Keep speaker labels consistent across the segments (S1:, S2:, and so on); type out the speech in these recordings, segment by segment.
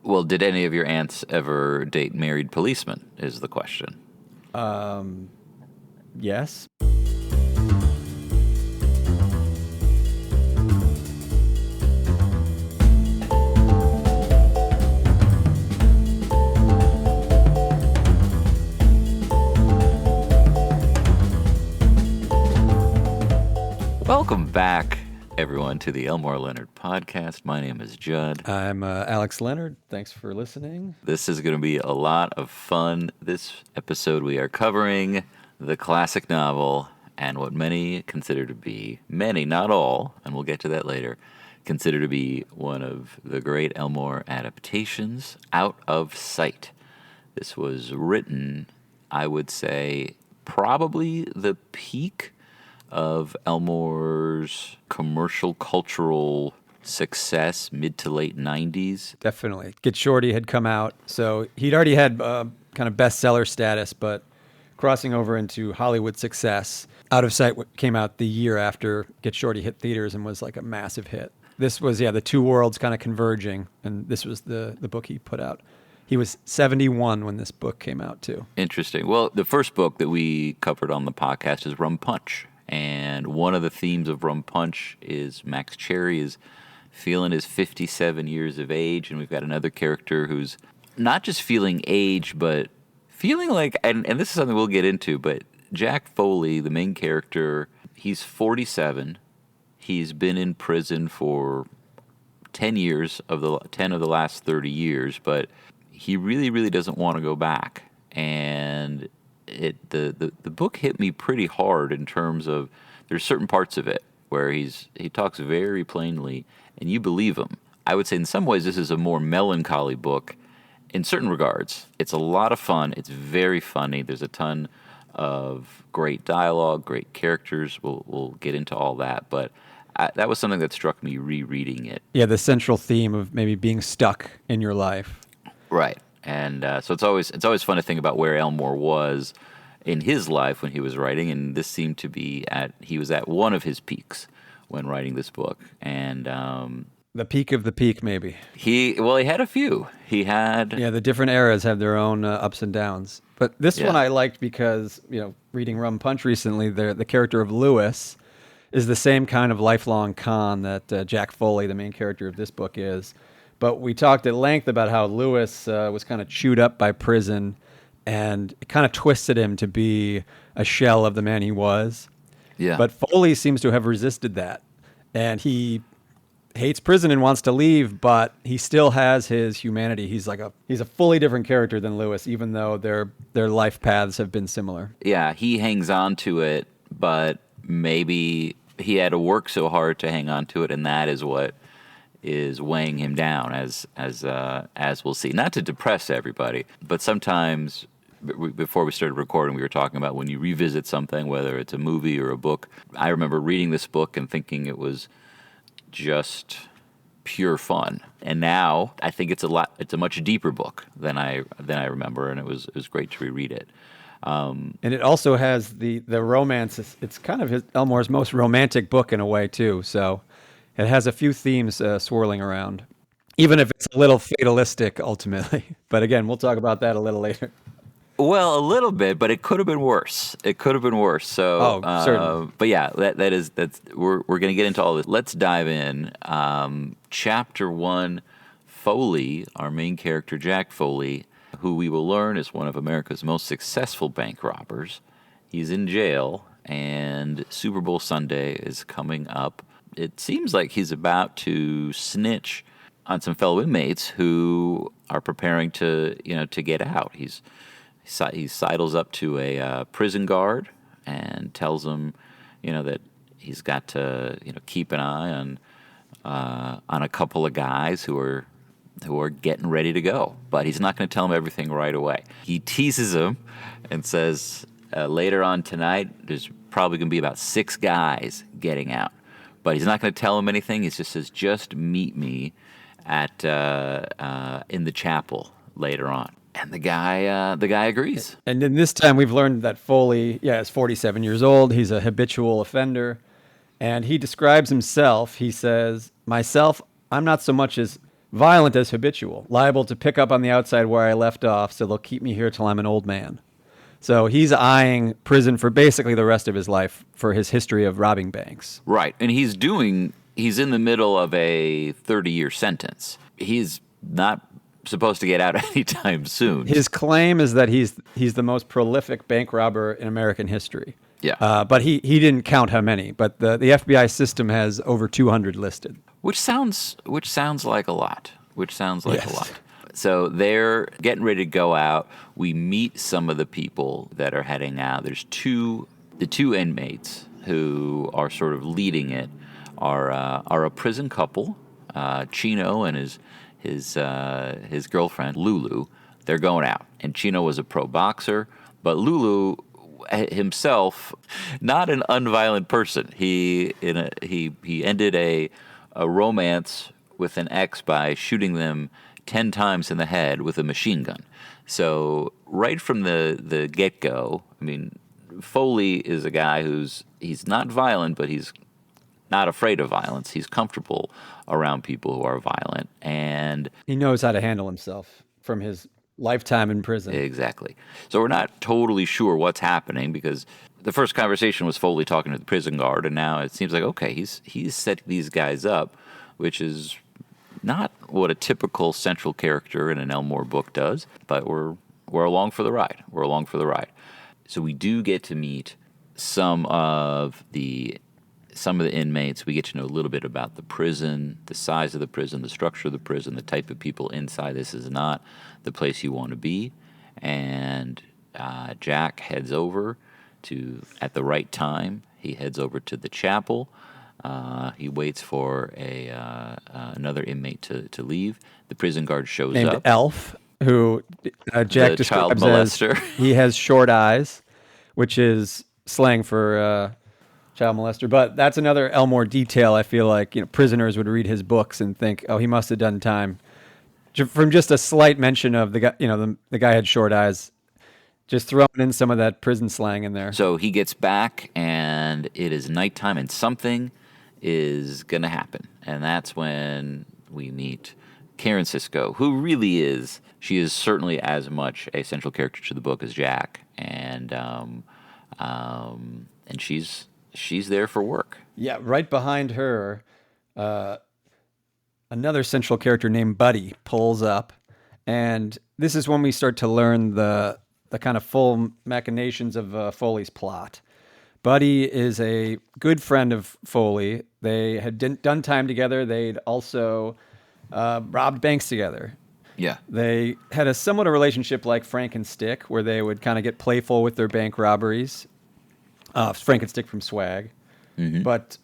S1: Well, did any of your aunts ever date married policemen, is the question.
S2: Yes.
S1: Welcome back, everyone, to the Elmore Leonard Podcast. My name is Judd.
S2: I'm Alex Leonard. Thanks for listening.
S1: This is going to be a lot of fun. This episode we are covering the classic novel and what many consider to be, many, not all, and we'll get to that later, consider to be one of the great Elmore adaptations, Out of Sight. This was written, I would say, probably the peak of Elmore's commercial cultural success, mid to late 90s.
S2: Definitely. Get Shorty had come out, so he'd already had kind of bestseller status, but crossing over into Hollywood success. Out of Sight came out the year after Get Shorty hit theaters and was like a massive hit. This was, the two worlds kind of converging, and this was the book he put out. He was 71 when this book came out, too.
S1: Interesting. Well, the first book that we covered on the podcast is Rum Punch. And one of the themes of Rum Punch is Max Cherry is feeling his 57 years of age, and we've got another character who's not just feeling age, but feeling like, and this is something we'll get into, but Jack Foley, the main character, he's 47. He's been in prison for 10 of the last 30 years, but he really, really doesn't want to go back. And the book hit me pretty hard in terms of there's certain parts of it where he talks very plainly and you believe him. I would say in some ways this is a more melancholy book in certain regards. It's a lot of fun. It's very funny. There's a ton of great dialogue, great characters. We'll get into all that, but that was something that struck me rereading it.
S2: Yeah, the central theme of maybe being stuck in your life.
S1: Right. And so it's always fun to think about where Elmore was in his life when he was writing, and this seemed to be he was at one of his peaks when writing this book. And
S2: the peak of the peak, maybe.
S1: He had a few. He had
S2: the different eras have their own ups and downs. But this one I liked because reading Rum Punch recently, the character of Lewis is the same kind of lifelong con that Jack Foley, the main character of this book, is. But we talked at length about how Lewis was kind of chewed up by prison, and it kind of twisted him to be a shell of the man he was.
S1: Yeah.
S2: But Foley seems to have resisted that, and he hates prison and wants to leave, but he still has his humanity. He's a fully different character than Lewis, even though their life paths have been similar.
S1: Yeah, he hangs on to it, but maybe he had to work so hard to hang on to it, and that is what is weighing him down, as we'll see. Not to depress everybody, but sometimes, before we started recording, we were talking about when you revisit something, whether it's a movie or a book. I remember reading this book and thinking it was just pure fun, and now I think it's a much deeper book than I remember, and it was great to reread it.
S2: And it also has the romance. It's kind of Elmore's most romantic book in a way too. So it has a few themes swirling around, even if it's a little fatalistic ultimately. But again, we'll talk about that a little later.
S1: Well, a little bit, but it could have been worse. So,
S2: certainly.
S1: But yeah, we're going to get into all this. Let's dive in. Chapter 1, Foley, our main character, Jack Foley, who we will learn is one of America's most successful bank robbers. He's in jail, and Super Bowl Sunday is coming up. It seems like he's about to snitch on some fellow inmates who are preparing to get out. He sidles up to a prison guard and tells him, that he's got to, keep an eye on a couple of guys who are getting ready to go. But he's not going to tell him everything right away. He teases him and says, later on tonight, there's probably going to be about 6 guys getting out. But he's not going to tell him anything. He just says, just meet me at in the chapel later on. And the guy agrees. And
S2: then this time we've learned that Foley, is 47 years old. He's a habitual offender. And he describes himself. He says, myself, I'm not so much as violent as habitual, liable to pick up on the outside where I left off, so they'll keep me here till I'm an old man. So he's eyeing prison for basically the rest of his life for his history of robbing banks.
S1: Right. And he's in the middle of a 30-year sentence. He's not supposed to get out anytime soon.
S2: His claim is that he's the most prolific bank robber in American history.
S1: Yeah.
S2: But he didn't count how many. But the FBI system has over 200 listed.
S1: Which sounds like a lot.
S2: Yes.
S1: So they're getting ready to go out. We meet some of the people that are heading out. There's the two inmates who are sort of leading it are a prison couple, Chino and his girlfriend Lulu. They're going out, and Chino was a pro boxer, but Lulu himself, not an unviolent person. He ended a romance with an ex by shooting them 10 times in the head with a machine gun. So right from the get-go, I mean, Foley is a guy he's not violent, but he's not afraid of violence. He's comfortable around people who are violent, and
S2: he knows how to handle himself from his lifetime in prison.
S1: Exactly. So we're not totally sure what's happening, because the first conversation was Foley talking to the prison guard, and now it seems like, okay, he's set these guys up, which is not what a typical central character in an Elmore book does, but we're along for the ride. So we do get to meet some of the inmates. We get to know a little bit about the prison, the size of the prison, the structure of the prison, the type of people inside. This is not the place you want to be. And Jack heads over at the right time, he heads over to the chapel. He waits for another inmate to leave. The prison guard shows
S2: named
S1: up.
S2: Elf, who Jack
S1: The child
S2: describes as
S1: molester.
S2: he has short eyes, which is slang for child molester. But that's another Elmore detail. I feel like prisoners would read his books and think, oh, he must have done time from just a slight mention of the guy. The guy had short eyes. Just throwing in some of that prison slang in there.
S1: So he gets back, and it is nighttime, and something is going to happen. And that's when we meet Karen Sisko, who really is, she is certainly as much a central character to the book as Jack. And she's there for work.
S2: Yeah, right behind her, another central character named Buddy pulls up. And this is when we start to learn the kind of full machinations of Foley's plot. Buddy is a good friend of Foley. They had done time together. They'd also robbed banks together.
S1: Yeah.
S2: They had a somewhat a relationship like Frank and Stick, where they would kind of get playful with their bank robberies. Frank and Stick from Swag. Mm-hmm. But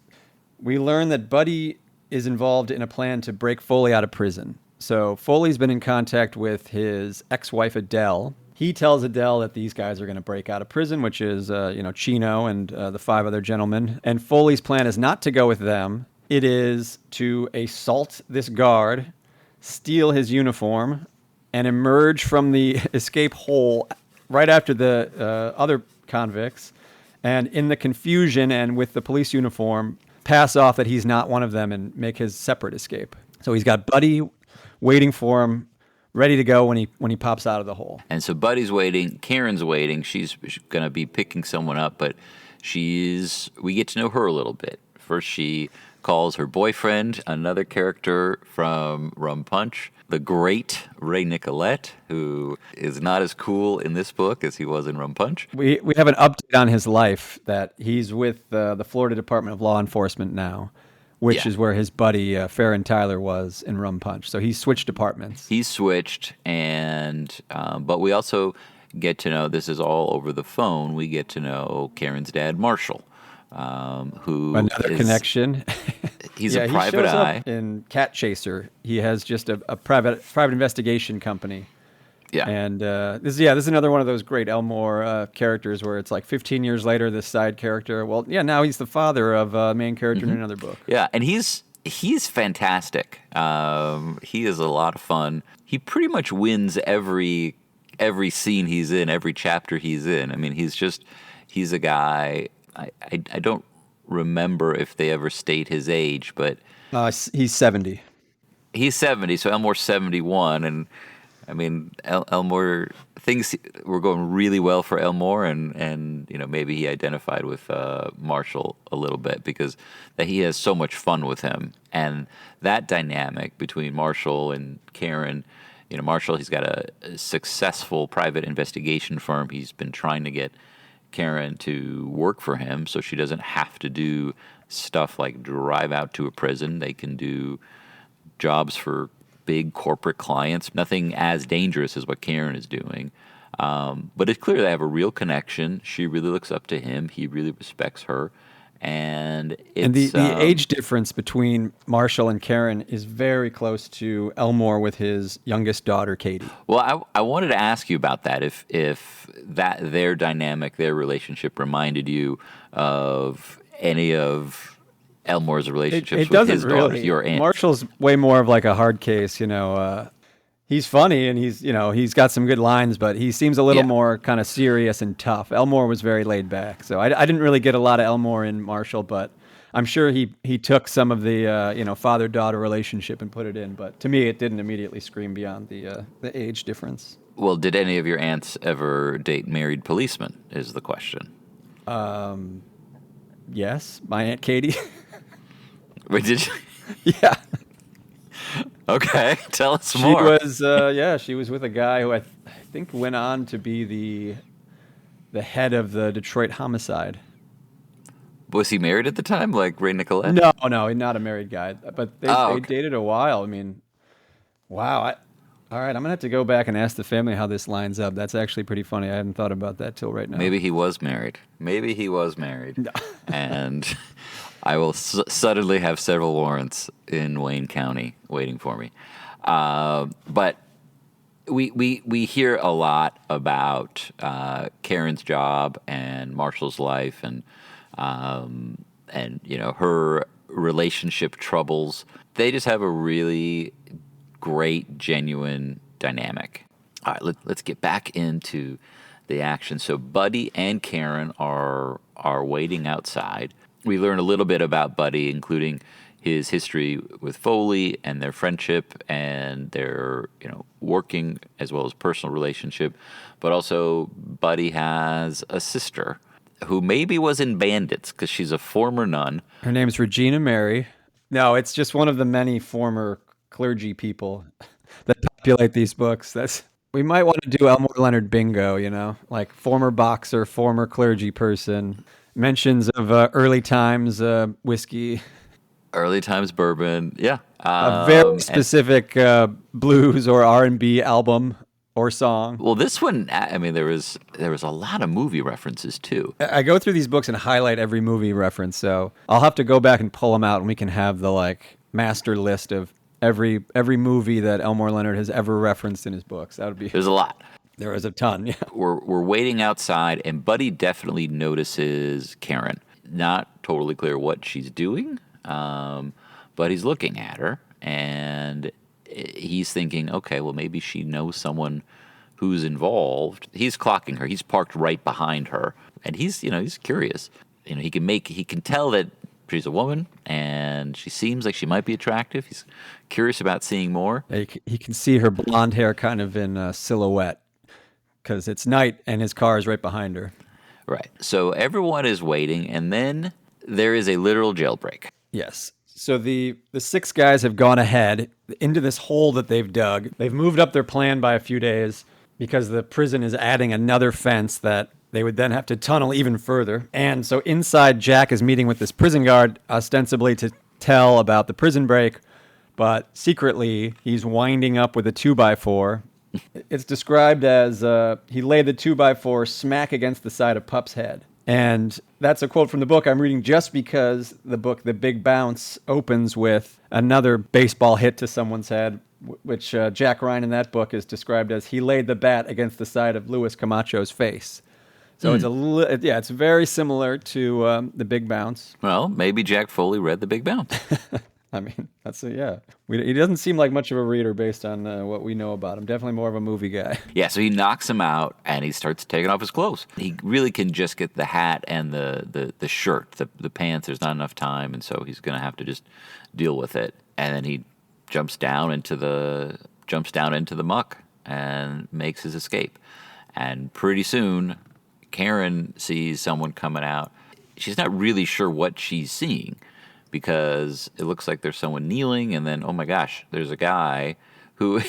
S2: we learn that Buddy is involved in a plan to break Foley out of prison. So Foley's been in contact with his ex-wife, Adele. He tells Adele that these guys are going to break out of prison, which is, Chino and the 5 other gentlemen. And Foley's plan is not to go with them. It is to assault this guard, steal his uniform, and emerge from the escape hole right after the other convicts. And in the confusion and with the police uniform, pass off that he's not one of them and make his separate escape. So he's got Buddy waiting for him, ready to go when he pops out of the hole.
S1: And so Buddy's waiting, Karen's waiting. She's going to be picking someone up, but we get to know her a little bit. First, she calls her boyfriend, another character from Rum Punch, the great Ray Nicolette, who is not as cool in this book as he was in Rum Punch.
S2: We have an update on his life that he's with the Florida Department of Law Enforcement now, which is where his buddy Farron Tyler was in Rum Punch. So he switched departments.
S1: He switched, and but we also get to know, this is all over the phone, we get to know Karen's dad, Marshall, who
S2: another connection.
S1: He's a private eye.
S2: Up in Cat Chaser, he has just a private investigation company.
S1: Yeah,
S2: and this is another one of those great Elmore characters where it's like 15 years later, this side character. Well, yeah, now he's the father of a main character in another book.
S1: Yeah, and he's fantastic. He is a lot of fun. He pretty much wins every scene he's in, every chapter he's in. I mean, he's a guy. I don't remember if they ever state his age, but
S2: he's 70.
S1: He's 70, so Elmore's 71, and I mean, Elmore, things were going really well for Elmore, and maybe he identified with Marshall a little bit because that he has so much fun with him, and that dynamic between Marshall and Karen. Marshall, he's got a successful private investigation firm. He's been trying to get Karen to work for him so she doesn't have to do stuff like drive out to a prison. They can do jobs for big corporate clients, nothing as dangerous as what Karen is doing. But it's clear they have a real connection. She really looks up to him. He really respects her. And
S2: the age difference between Marshall and Karen is very close to Elmore with his youngest daughter, Katie.
S1: Well, I wanted to ask you about that. If that their dynamic, their relationship reminded you of any of Elmore's relationships with his daughter, your aunt.
S2: Marshall's way more of like a hard case, He's funny and he's got some good lines, but he seems a little more kind of serious and tough. Elmore was very laid back. So I didn't really get a lot of Elmore in Marshall, but I'm sure he took some of the father-daughter relationship and put it in. But to me, it didn't immediately scream beyond the age difference.
S1: Well, did any of your aunts ever date married policemen is the question.
S2: Yes, my Aunt Katie.
S1: Wait, did you?
S2: Yeah.
S1: Okay, tell us more.
S2: She was with a guy who I think went on to be the head of the Detroit homicide.
S1: Was he married at the time, like Ray Nicolette?
S2: No, not a married guy. But they dated a while. I mean, wow. All right, I'm going to have to go back and ask the family how this lines up. That's actually pretty funny. I hadn't thought about that till right now.
S1: Maybe he was married. And I will suddenly have several warrants in Wayne County waiting for me. But we hear a lot about Karen's job and Marshall's life and her relationship troubles. They just have a really great, genuine dynamic. All right, let's get back into the action. So Buddy and Karen are waiting outside. We learn a little bit about Buddy, including his history with Foley and their friendship and their working as well as personal relationship. But also Buddy has a sister who maybe was in Bandits because she's a former nun.
S2: Her name's Regina Mary. No, it's just one of the many former clergy people that populate these books. We might want to do Elmore Leonard bingo, like former boxer, former clergy person, mentions of early times whiskey.
S1: Early times bourbon, yeah.
S2: A very specific blues or R&B album or song.
S1: Well, this one, I mean, there was a lot of movie references too.
S2: I go through these books and highlight every movie reference, so I'll have to go back and pull them out, and we can have the master list of every movie that Elmore Leonard has ever referenced in his books. That would be.
S1: There's a lot.
S2: There is a ton. Yeah.
S1: We're waiting outside, and Buddy definitely notices Karen. Not totally clear what she's doing, but he's looking at her, and he's thinking, okay, well, maybe she knows someone who's involved. He's clocking her. He's parked right behind her, and he's curious. He can tell that she's a woman, and she seems like she might be attractive. He's curious about seeing more.
S2: He can see her blonde hair kind of in silhouette because it's night, and his car is right behind her.
S1: Right. So everyone is waiting, and then there is a literal jailbreak.
S2: Yes. So the 6 guys have gone ahead into this hole that they've dug. They've moved up their plan by a few days because the prison is adding another fence that they would then have to tunnel even further. And so inside, Jack is meeting with this prison guard, ostensibly to tell about the prison break, but secretly he's winding up with a 2x4. It's described as he laid the 2x4 smack against the side of Pup's head. And that's a quote from the book I'm reading just because the book, The Big Bounce, opens with another baseball hit to someone's head, which Jack Ryan in that book is described as he laid the bat against the side of Luis Camacho's face. So it's very similar to The Big Bounce.
S1: Well, maybe Jack Foley read The Big Bounce.
S2: I mean, he doesn't seem like much of a reader based on what we know about him. Definitely more of a movie guy.
S1: Yeah, so he knocks him out, and he starts taking off his clothes. He really can just get the hat and the shirt, the pants. There's not enough time, and so he's going to have to just deal with it. And then he jumps down into the muck and makes his escape. And pretty soon, Karen sees someone coming out. She's not really sure what she's seeing because it looks like there's someone kneeling, and then, oh my gosh, there's a guy who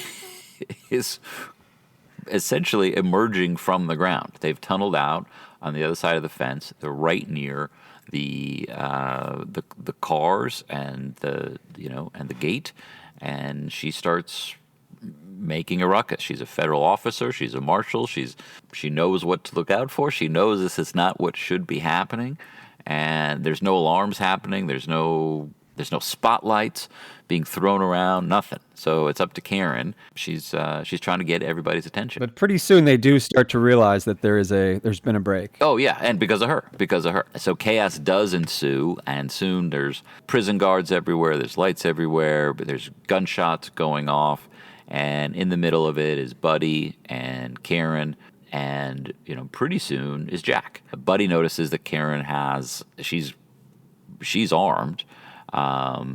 S1: is essentially emerging from the ground. They've tunneled out on the other side of the fence. They're right near the cars and the gate, and she starts making a ruckus. She's a federal officer. She's a marshal. She knows what to look out for. She knows this is not what should be happening, and there's no alarms happening. There's no spotlights being thrown around. Nothing. So it's up to Karen. She's trying to get everybody's attention.
S2: But pretty soon they do start to realize that there's been a break.
S1: Oh yeah, and because of her. So chaos does ensue, and soon there's prison guards everywhere. There's lights everywhere. But there's gunshots going off. And in the middle of it is Buddy and Karen, and pretty soon is Jack. Buddy notices that Karen she's armed.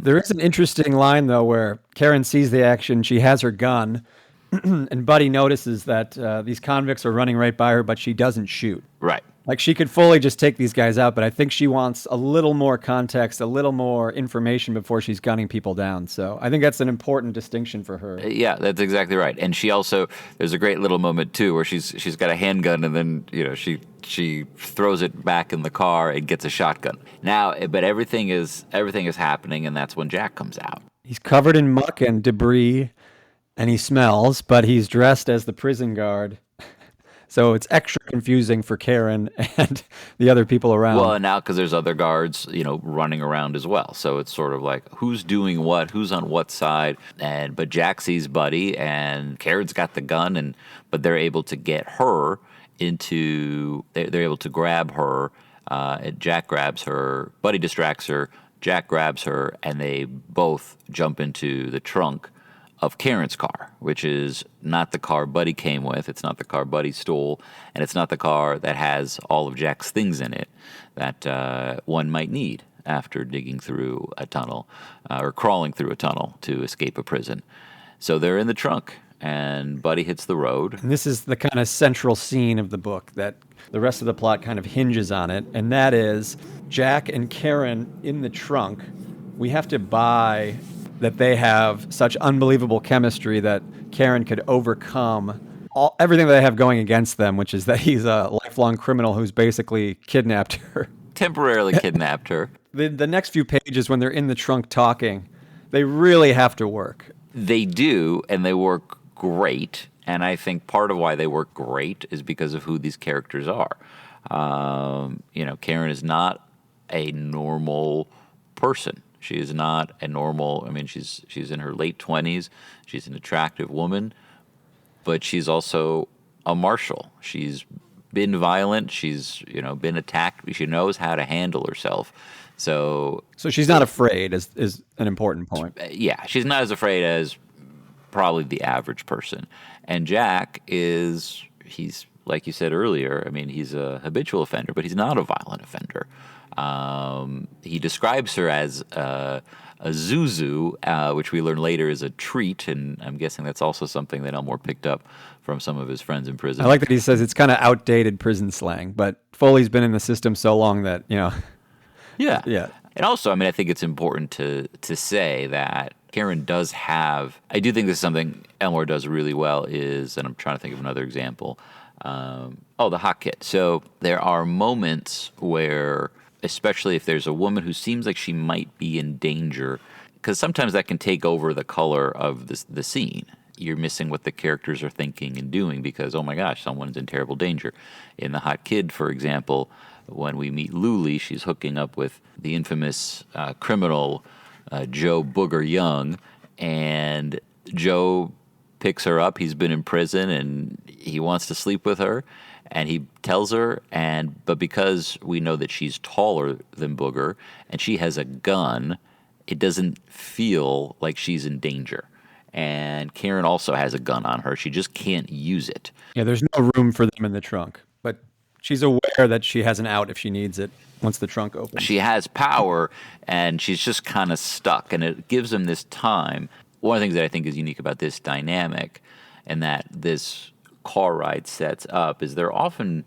S2: There is an interesting line though where Karen sees the action, she has her gun, and Buddy notices that these convicts are running right by her, but she doesn't shoot.
S1: Right.
S2: Like she could fully just take these guys out, but I think she wants a little more context, a little more information before she's gunning people down. So I think that's an important distinction for her.
S1: Yeah, that's exactly right. And she also, there's a great little moment too where she's got a handgun, and then she throws it back in the car and gets a shotgun. Now, but everything is happening, and that's when Jack comes out.
S2: He's covered in muck and debris, and he smells, but he's dressed as the prison guard. So it's extra confusing for Karen and the other people around.
S1: Well, and now because there's other guards, running around as well. So it's sort of like who's doing what, who's on what side. But Jack sees Buddy, and Karen's got the gun, but they're able to get her into. They're able to grab her. Jack grabs her. Buddy distracts her. Jack grabs her, and they both jump into the trunk of Karen's car, which is not the car Buddy came with. It's not the car Buddy stole, and it's not the car that has all of Jack's things in it that one might need after digging through a tunnel or crawling through a tunnel to escape a prison. So they're in the trunk, and Buddy hits the road.
S2: And this is the kind of central scene of the book that the rest of the plot kind of hinges on it, and that is Jack and Karen in the trunk. We have to buy that they have such unbelievable chemistry that Karen could overcome everything that they have going against them, which is that he's a lifelong criminal who's basically kidnapped her.
S1: Temporarily kidnapped her.
S2: The next few pages, when they're in the trunk talking, they really have to work.
S1: They do, and they work great. And I think part of why they work great is because of who these characters are. Karen is not a normal person. She is not a normal. I mean, she's in her late 20s. She's an attractive woman, but she's also a marshal. She's been violent. She's been attacked. She knows how to handle herself. So
S2: she's not afraid is an important point.
S1: Yeah, she's not as afraid as probably the average person. And Jack he's like you said earlier. I mean, he's a habitual offender, but he's not a violent offender. He describes her as a zuzu, which we learn later is a treat, and I'm guessing that's also something that Elmore picked up from some of his friends in prison.
S2: I like that he says it's kind of outdated prison slang, but Foley's been in the system so long that,
S1: Yeah.
S2: Yeah.
S1: And also, I mean, I think it's important to say that Karen does have, I do think this is something Elmore does really well and I'm trying to think of another example, the hot kit. So there are moments where, especially if there's a woman who seems like she might be in danger, because sometimes that can take over the color of the scene. You're missing what the characters are thinking and doing because, oh my gosh, someone's in terrible danger. In The Hot Kid, for example, when we meet Luli, she's hooking up with the infamous criminal Joe Booger Young, and Joe picks her up. He's been in prison, and he wants to sleep with her. And he tells her, but because we know that she's taller than Booger and she has a gun, it doesn't feel like she's in danger. And Karen also has a gun on her. She just can't use it.
S2: Yeah, there's no room for them in the trunk. But she's aware that she has an out if she needs it once the trunk opens.
S1: She has power, and she's just kind of stuck. And it gives them this time one of the things that I think is unique about this dynamic and that this car ride sets up is they're often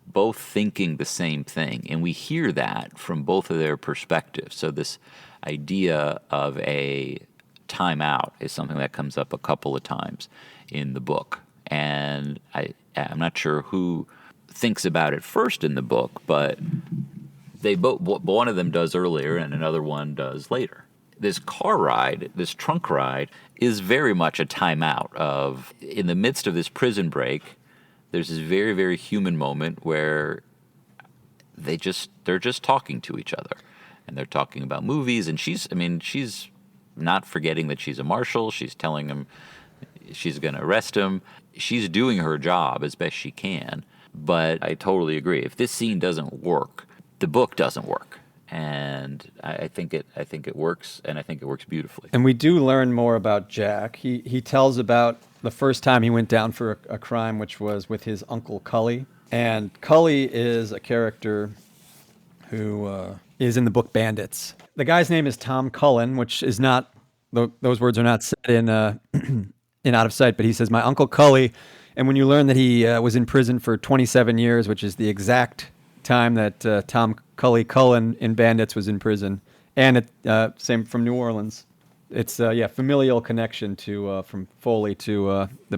S1: both thinking the same thing, and we hear that from both of their perspectives. So this idea of a timeout is something that comes up a couple of times in the book, and I'm not sure who thinks about it first in the book, but they both, one of them does earlier and another one does later. This car ride, this trunk ride, is very much a timeout of, in the midst of this prison break, there's this very, very human moment where they're just talking to each other, and they're talking about movies, and she's not forgetting that she's a marshal. She's telling him she's going to arrest him. She's doing her job as best she can, but I totally agree. If this scene doesn't work, the book doesn't work. And I think it works, and I think it works beautifully.
S2: And we do learn more about Jack. He tells about the first time he went down for a crime, which was with his uncle Cully. And Cully is a character who is in the book Bandits. The guy's name is Tom Cullen, which is not, those words are not said in Out of Sight, but he says, my uncle Cully. And when you learn that he was in prison for 27 years, which is the exact time that Tom Cullen in Bandits was in prison, and same from New Orleans. It's familial connection to from Foley to the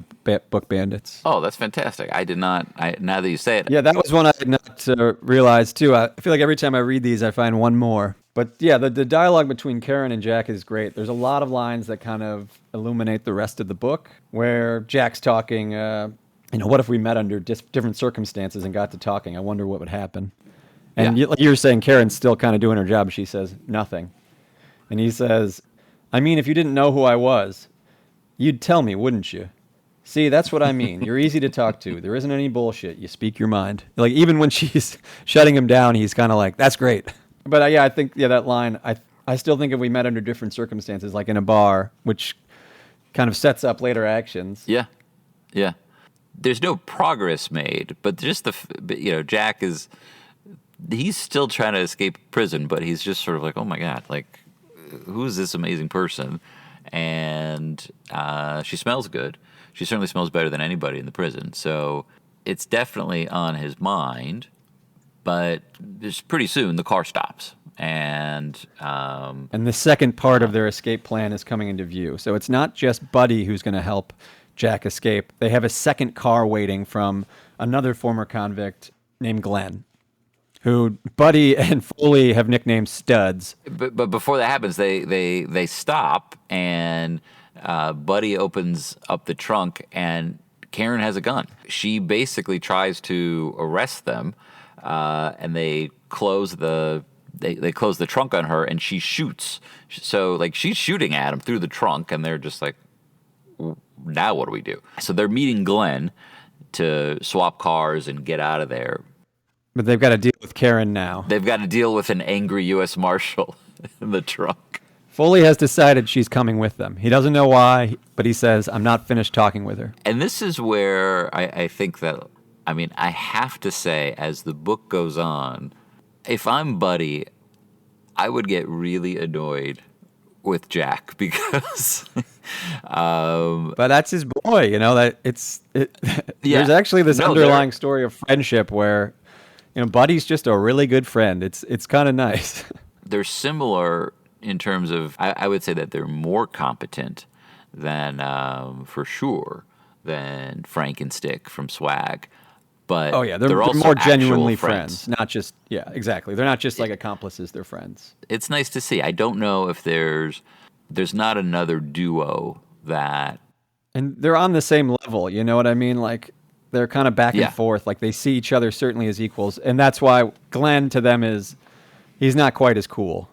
S2: book Bandits.
S1: Oh, that's fantastic! I did not. Now that you say it,
S2: yeah, that was one I did not realize too. I feel like every time I read these, I find one more. But yeah, the dialogue between Karen and Jack is great. There's a lot of lines that kind of illuminate the rest of the book, where Jack's talking. What if we met under different circumstances and got to talking? I wonder what would happen. And like you're saying, Karen's still kind of doing her job. She says nothing. And he says, I mean, if you didn't know who I was, you'd tell me, wouldn't you? See, that's what I mean. You're easy to talk to. There isn't any bullshit. You speak your mind. Like, even when she's shutting him down, he's kind of like, that's great. But I think, that line, I still think if we met under different circumstances, like in a bar, which kind of sets up later actions.
S1: Yeah. There's no progress made, but just Jack he's still trying to escape prison, but he's just sort of like, oh my God, like, who's this amazing person? And she smells good. She certainly smells better than anybody in the prison. So it's definitely on his mind, but just pretty soon the car stops. And
S2: the second part of their escape plan is coming into view. So it's not just Buddy who's going to help Jack escape. They have a second car waiting from another former convict named Glenn, who Buddy and Foley have nicknamed Studs.
S1: But before that happens, they stop, and Buddy opens up the trunk, and Karen has a gun. She basically tries to arrest them, and they close the trunk on her, and she shoots. So like she's shooting at him through the trunk, and they're just like, now what do we do? So they're meeting Glenn to swap cars and get out of there.
S2: But they've got to deal with Karen now.
S1: They've got to deal with an angry U.S. Marshal in the trunk.
S2: Foley has decided she's coming with them. He doesn't know why, but he says, I'm not finished talking with her.
S1: And this is where I think that, I have to say, as the book goes on, if I'm Buddy, I would get really annoyed with Jack because...
S2: but that's his boy, there's actually this underlying story of friendship where, Buddy's just a really good friend. It's kind of nice.
S1: They're similar in terms of, I would say that they're more competent than, for sure, than Frank and Stick from Swag. But
S2: they're
S1: also
S2: more genuinely
S1: friends.
S2: Not just, exactly. They're not just like accomplices, they're friends.
S1: It's nice to see. I don't know if there's not another duo that...
S2: And they're on the same level, you know what I mean? Like, they're kind of back and forth. Like, they see each other certainly as equals. And that's why Glenn to them he's not quite as cool.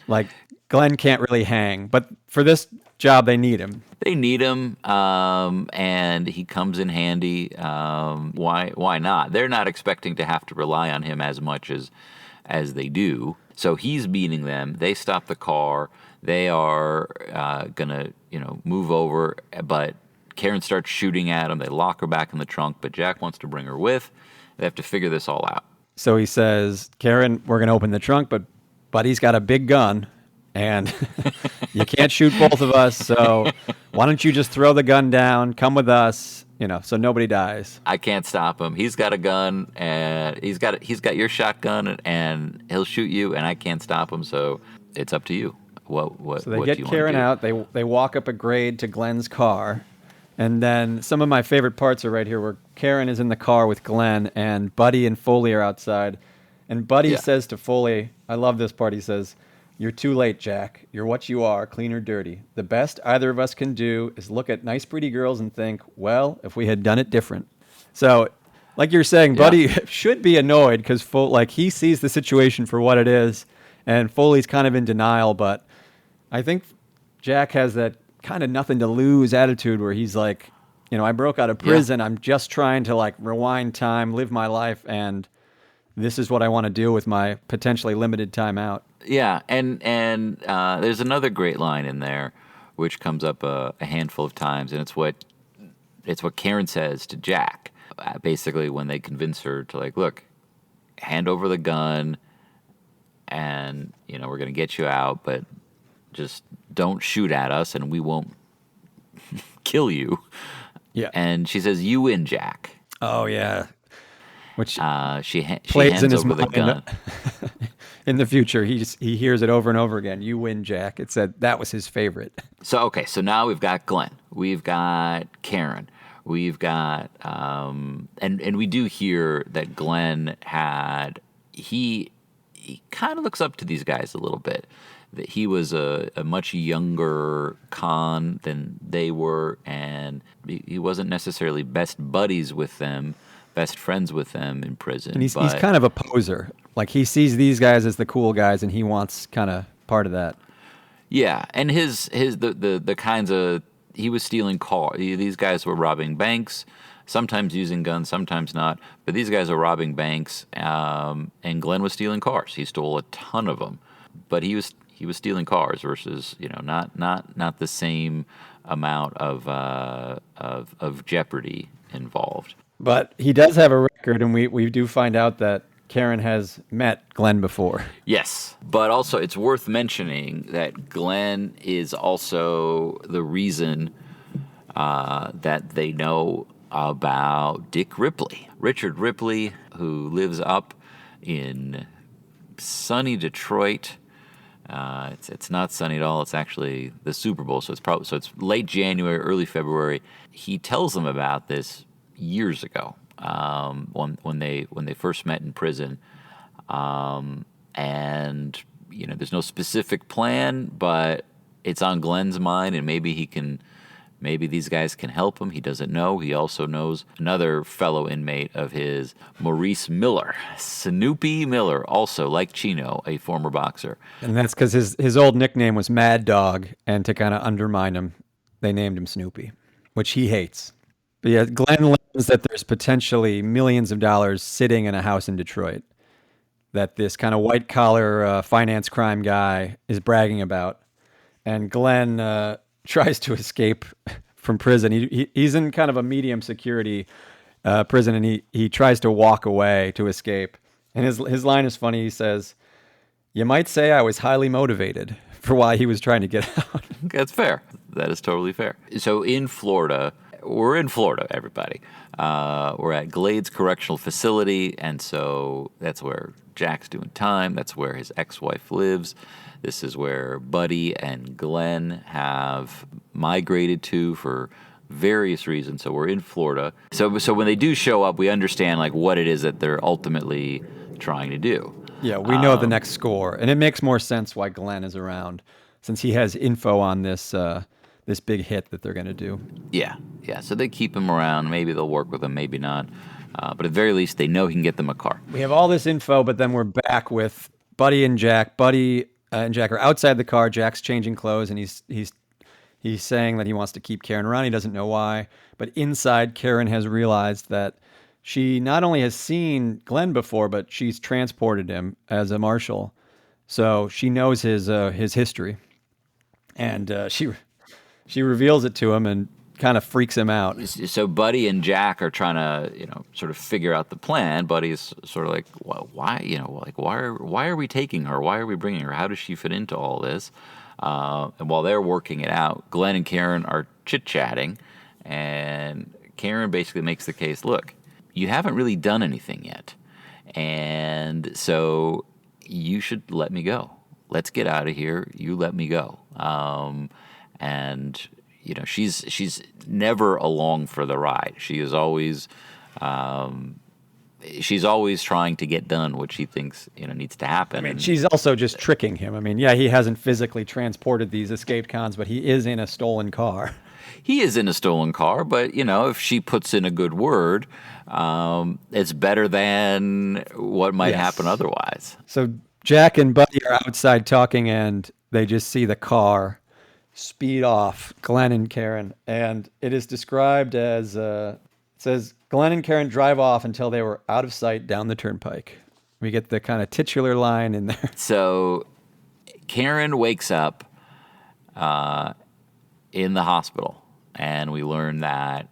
S2: Like, Glenn can't really hang. But for this job, they need him.
S1: They need him, and he comes in handy. Why not? They're not expecting to have to rely on him as much as they do. So he's meeting them. They stop the car. They are going to, move over, but Karen starts shooting at him. They lock her back in the trunk, but Jack wants to bring her with. They have to figure this all out.
S2: So he says, Karen, we're going to open the trunk, but Buddy's got a big gun. and you can't shoot both of us, so why don't you just throw the gun down, come with us, so nobody dies.
S1: I can't stop him. He's got a gun, and he's got your shotgun, and he'll shoot you, and I can't stop him. So it's up to you.
S2: So they get Karen out. They walk up a grade to Glenn's car, and then some of my favorite parts are right here, where Karen is in the car with Glenn, and Buddy and Foley are outside, and Buddy says to Foley, I love this part. He says, "You're too late, Jack. You're what you are, clean or dirty. The best either of us can do is look at nice, pretty girls and think, well, if we had done it different." So, like you're saying, Buddy should be annoyed because he sees the situation for what it is, and Foley's kind of in denial. But I think Jack has that kind of nothing to lose attitude where he's like, I broke out of prison. I'm just trying to rewind time, live my life, and this is what I want to do with my potentially limited time out.
S1: Yeah, and there's another great line in there, which comes up a handful of times, and it's what Karen says to Jack, basically when they convince her to look, hand over the gun, and we're gonna get you out, but just don't shoot at us, and we won't kill you.
S2: Yeah,
S1: and she says, "You win, Jack."
S2: Oh yeah, which
S1: she
S2: plays
S1: hands
S2: in his
S1: over the
S2: mind.
S1: gun.
S2: In the future, he hears it over and over again. You win, Jack. It said that was his favorite.
S1: So now we've got Glenn, we've got Karen, we've got and we do hear that Glenn he kind of looks up to these guys a little bit. That he was a much younger con than they were, and he wasn't necessarily best buddies with them, best friends with them in prison.
S2: And he's kind of a poser. He sees these guys as the cool guys, and he wants kind of part of that.
S1: Yeah, and the kinds of, he was stealing cars. These guys were robbing banks, sometimes using guns, sometimes not. But these guys are robbing banks, and Glenn was stealing cars. He stole a ton of them, but he was stealing cars versus not the same amount of jeopardy involved.
S2: But he does have a record, and we do find out that Karen has met Glenn before.
S1: Yes, but also it's worth mentioning that Glenn is also the reason that they know about Dick Ripley. Richard Ripley, who lives up in sunny Detroit. It's not sunny at all. It's actually the Super Bowl, so it's late January, early February. He tells them about this years ago, when they first met in prison, and there's no specific plan, but it's on Glenn's mind, and maybe these guys can help him. He doesn't know. He also knows another fellow inmate of his, Maurice Miller, Snoopy Miller, also like Chino, a former boxer.
S2: And that's because his old nickname was Mad Dog, and to kind of undermine him, they named him Snoopy, which he hates. But yeah, Glenn learns that there's potentially millions of dollars sitting in a house in Detroit that this kind of white-collar finance crime guy is bragging about. And Glenn tries to escape from prison. He's in kind of a medium security prison, and he tries to walk away to escape. And his line is funny. He says, "You might say I was highly motivated," for why he was trying to get out.
S1: That's fair. That is totally fair. So we're in Florida, everybody. We're at Glades Correctional Facility, and so that's where Jack's doing time. That's where his ex-wife lives. This is where Buddy and Glenn have migrated to for various reasons. So we're in Florida. So when they do show up, we understand what it is that they're ultimately trying to do.
S2: Yeah, we know the next score, and it makes more sense why Glenn is around, since he has info on this big hit that they're going to do.
S1: Yeah. So they keep him around. Maybe they'll work with him, maybe not. But at the very least, they know he can get them a car.
S2: We have all this info, but then we're back with Buddy and Jack. Buddy and Jack are outside the car. Jack's changing clothes, and he's saying that he wants to keep Karen around. He doesn't know why. But inside, Karen has realized that she not only has seen Glenn before, but she's transported him as a marshal. So she knows his history. And she reveals it to him, and kind of freaks him out.
S1: So Buddy and Jack are trying to, sort of figure out the plan. Buddy's sort of like, well, why, why are we taking her? Why are we bringing her? How does she fit into all this? And while they're working it out, Glenn and Karen are chit-chatting, and Karen basically makes the case, look, you haven't really done anything yet, and so you should let me go. Let's get out of here. You let me go. And she's never along for the ride. She is always she's always trying to get done what she thinks needs to happen.
S2: I mean, she's also just tricking him. I mean, yeah, he hasn't physically transported these escaped cons, but he is in a stolen car.
S1: He is in a stolen car, but if she puts in a good word, it's better than what might happen otherwise.
S2: So Jack and Buddy are outside talking, and they just see the car speed off, Glenn and Karen, and it is described as it says Glenn and Karen drive off until they were out of sight down the turnpike. We get the kind of titular line in there.
S1: So Karen wakes up in the hospital, and we learn that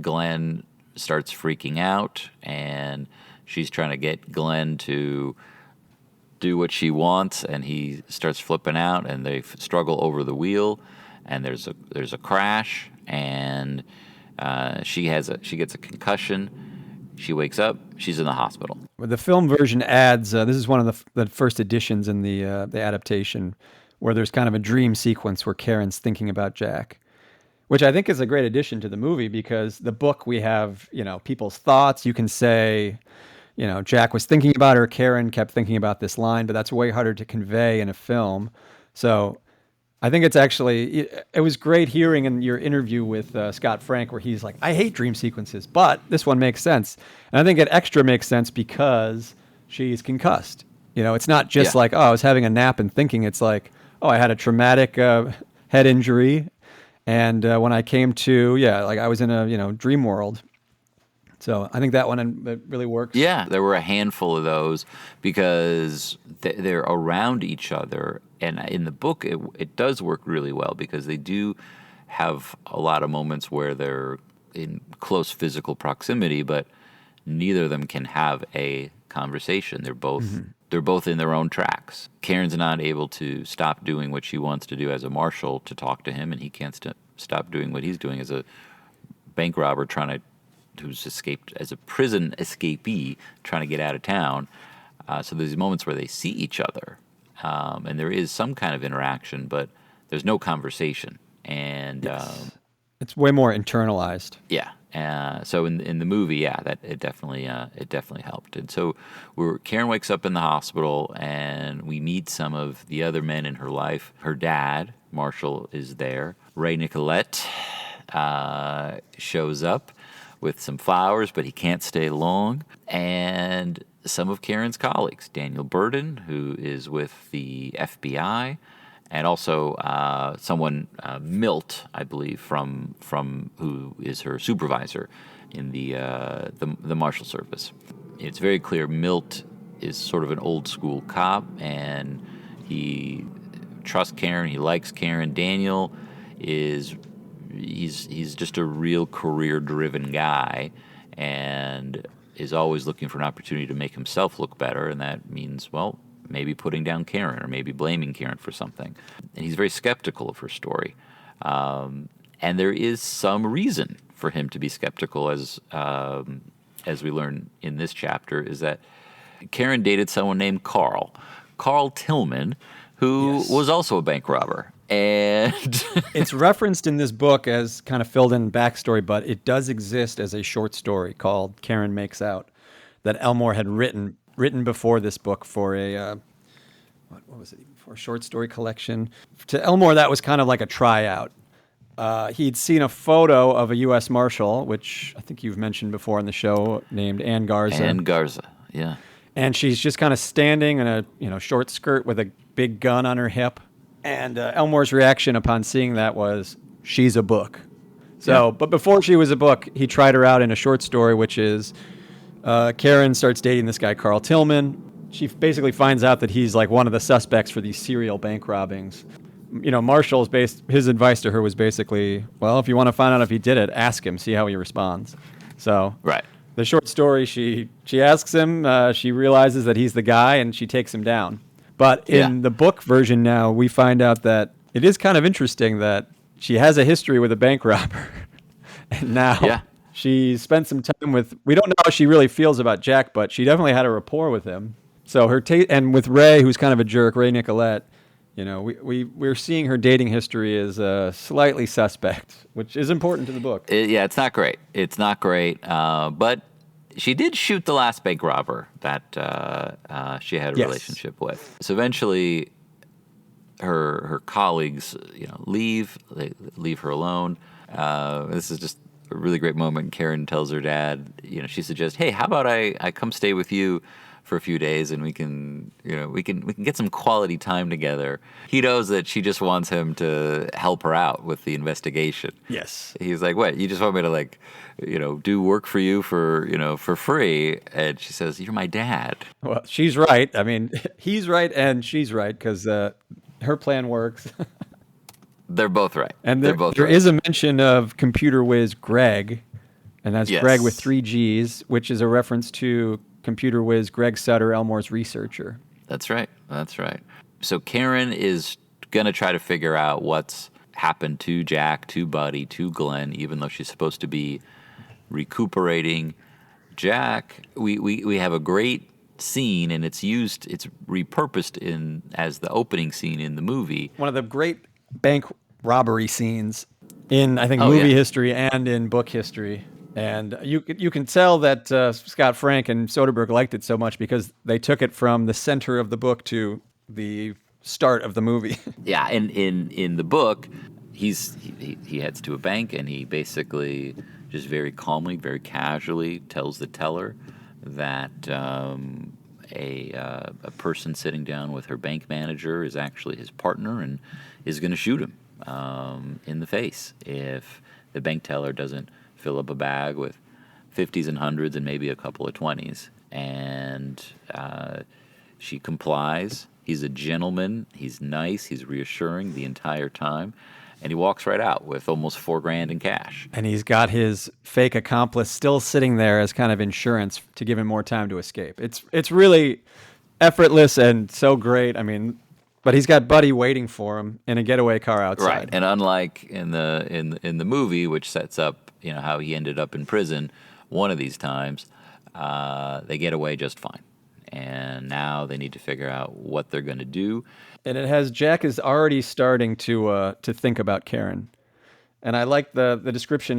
S1: Glenn starts freaking out, and she's trying to get Glenn to do what she wants, and he starts flipping out, and they struggle over the wheel, and there's a crash, and she gets a concussion. She wakes up. She's in the hospital.
S2: The film version adds this is one of the first editions in the adaptation, where there's kind of a dream sequence where Karen's thinking about Jack, which I think is a great addition to the movie, because the book we have people's thoughts. You can say, Jack was thinking about her, Karen kept thinking about this line, but that's way harder to convey in a film. So I think it was great hearing in your interview with Scott Frank, where he's like, I hate dream sequences, but this one makes sense. And I think it extra makes sense because she's concussed. It's not just like, oh, I was having a nap and thinking. It's like, oh, I had a traumatic head injury. And when I came to, I was in a dream world. So I think that one really works.
S1: Yeah, there were a handful of those because they're around each other. And in the book, it does work really well because they do have a lot of moments where they're in close physical proximity, but neither of them can have a conversation. They're both in their own tracks. Karen's not able to stop doing what she wants to do as a marshal to talk to him, and he can't stop doing what he's doing as a bank robber who's escaped as a prison escapee trying to get out of town. So there's moments where they see each other, and there is some kind of interaction, but there's no conversation. And
S2: it's way more internalized.
S1: Yeah. So in the movie, that it definitely helped. And so Karen wakes up in the hospital, and we meet some of the other men in her life. Her dad, Marshall, is there. Ray Nicolette shows up with some flowers, but he can't stay long. And some of Karen's colleagues, Daniel Burden, who is with the FBI, and also someone, Milt, I believe, from who is her supervisor in the Marshal Service. It's very clear Milt is sort of an old school cop, and he trusts Karen. He likes Karen. Daniel he's just a real career-driven guy, and is always looking for an opportunity to make himself look better, and that means, well, maybe putting down Karen or maybe blaming Karen for something. And he's very skeptical of her story. And there is some reason for him to be skeptical, as we learn in this chapter, is that Karen dated someone named Carl Tillman, who was also a bank robber. And
S2: it's referenced in this book as kind of filled in backstory, but it does exist as a short story called Karen Makes Out that Elmore had written before this book for a what was it even for, a short story collection. To Elmore, that was kind of like a tryout. He'd seen a photo of a U.S. Marshal, which I think you've mentioned before on the show, named Ann Garza.
S1: Ann Garza, yeah.
S2: And she's just kind of standing in a short skirt with a big gun on her hip. And Elmore's reaction upon seeing that was, she's a book. So, But before she was a book, he tried her out in a short story, which is Karen starts dating this guy, Carl Tillman. She basically finds out that he's like one of the suspects for these serial bank robbings. Marshall's his advice to her was basically, well, if you want to find out if he did it, ask him, see how he responds. So
S1: Right.
S2: the short story, she asks him, she realizes that he's the guy, and she takes him down. But in the book version now, we find out that it is kind of interesting that she has a history with a bank robber. And now she spent some time we don't know how she really feels about Jack, but she definitely had a rapport with him. So and with Ray, who's kind of a jerk, Ray Nicolette, we're seeing her dating history as slightly suspect, which is important to the book.
S1: It's not great. It's not great. But she did shoot the last bank robber that she had a relationship with. So eventually, her colleagues, leave. They leave her alone. This is just a really great moment. Karen tells her dad, she suggests, "Hey, how about I come stay with you for a few days, and we can get some quality time together." He knows that she just wants him to help her out with the investigation.
S2: Yes.
S1: He's like, "What? You just want me to do work for you for free?" And she says, "You're my dad."
S2: Well, she's right. I mean, he's right and she's right because her plan works.
S1: They're both right.
S2: And there is a mention of computer whiz Greg, and that's Greg with 3 G's, which is a reference to computer whiz Greg Sutter, Elmore's researcher.
S1: That's right. So Karen is going to try to figure out what's happened to Jack, to Buddy, to Glenn, even though she's supposed to be recuperating. Jack, we have a great scene, and it's repurposed as the opening scene in the movie.
S2: One of the great bank robbery scenes in, I think, movie history and in book history. And you can tell that Scott Frank and Soderbergh liked it so much because they took it from the center of the book to the start of the movie.
S1: Yeah, and in the book, he heads to a bank, and he basically just very calmly, very casually tells the teller that a person sitting down with her bank manager is actually his partner and is going to shoot him in the face if the bank teller doesn't fill up a bag with 50s and 100s and maybe a couple of 20s. And she complies. He's a gentleman. He's nice. He's reassuring the entire time. And he walks right out with almost $4,000 in cash.
S2: And he's got his fake accomplice still sitting there as kind of insurance to give him more time to escape. It's really effortless and so great. I mean, but he's got Buddy waiting for him in a getaway car outside.
S1: Right. And unlike in the movie, which sets up how he ended up in prison one of these times, they get away just fine. And now they need to figure out what they're going to do.
S2: And Jack is already starting to think about Karen. And I like the description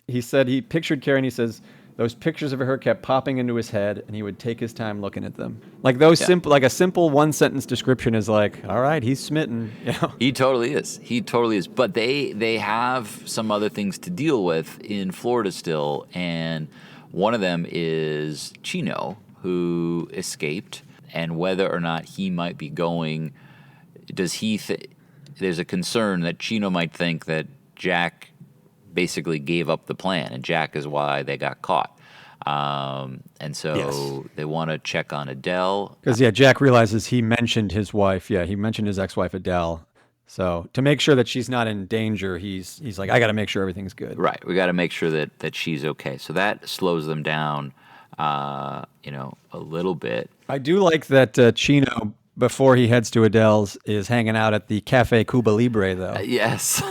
S2: he said he pictured Karen. He says those pictures of her kept popping into his head, and he would take his time looking at them. Like a simple one sentence description is like, all right, he's smitten.
S1: He totally is. But they have some other things to deal with in Florida still, and one of them is Chino, who escaped, and whether or not he might be going. There's a concern that Chino might think that Jack basically gave up the plan, and Jack is why they got caught. And so they want to check on Adele.
S2: Because, Jack realizes he mentioned his wife. Yeah, he mentioned his ex-wife, Adele. So to make sure that she's not in danger, he's like, I got to make sure everything's good.
S1: Right. We got to make sure that she's okay. So that slows them down, a little bit.
S2: I do like that Chino, before he heads to Adele's, is hanging out at the Cafe Cuba Libre, though.
S1: Yes.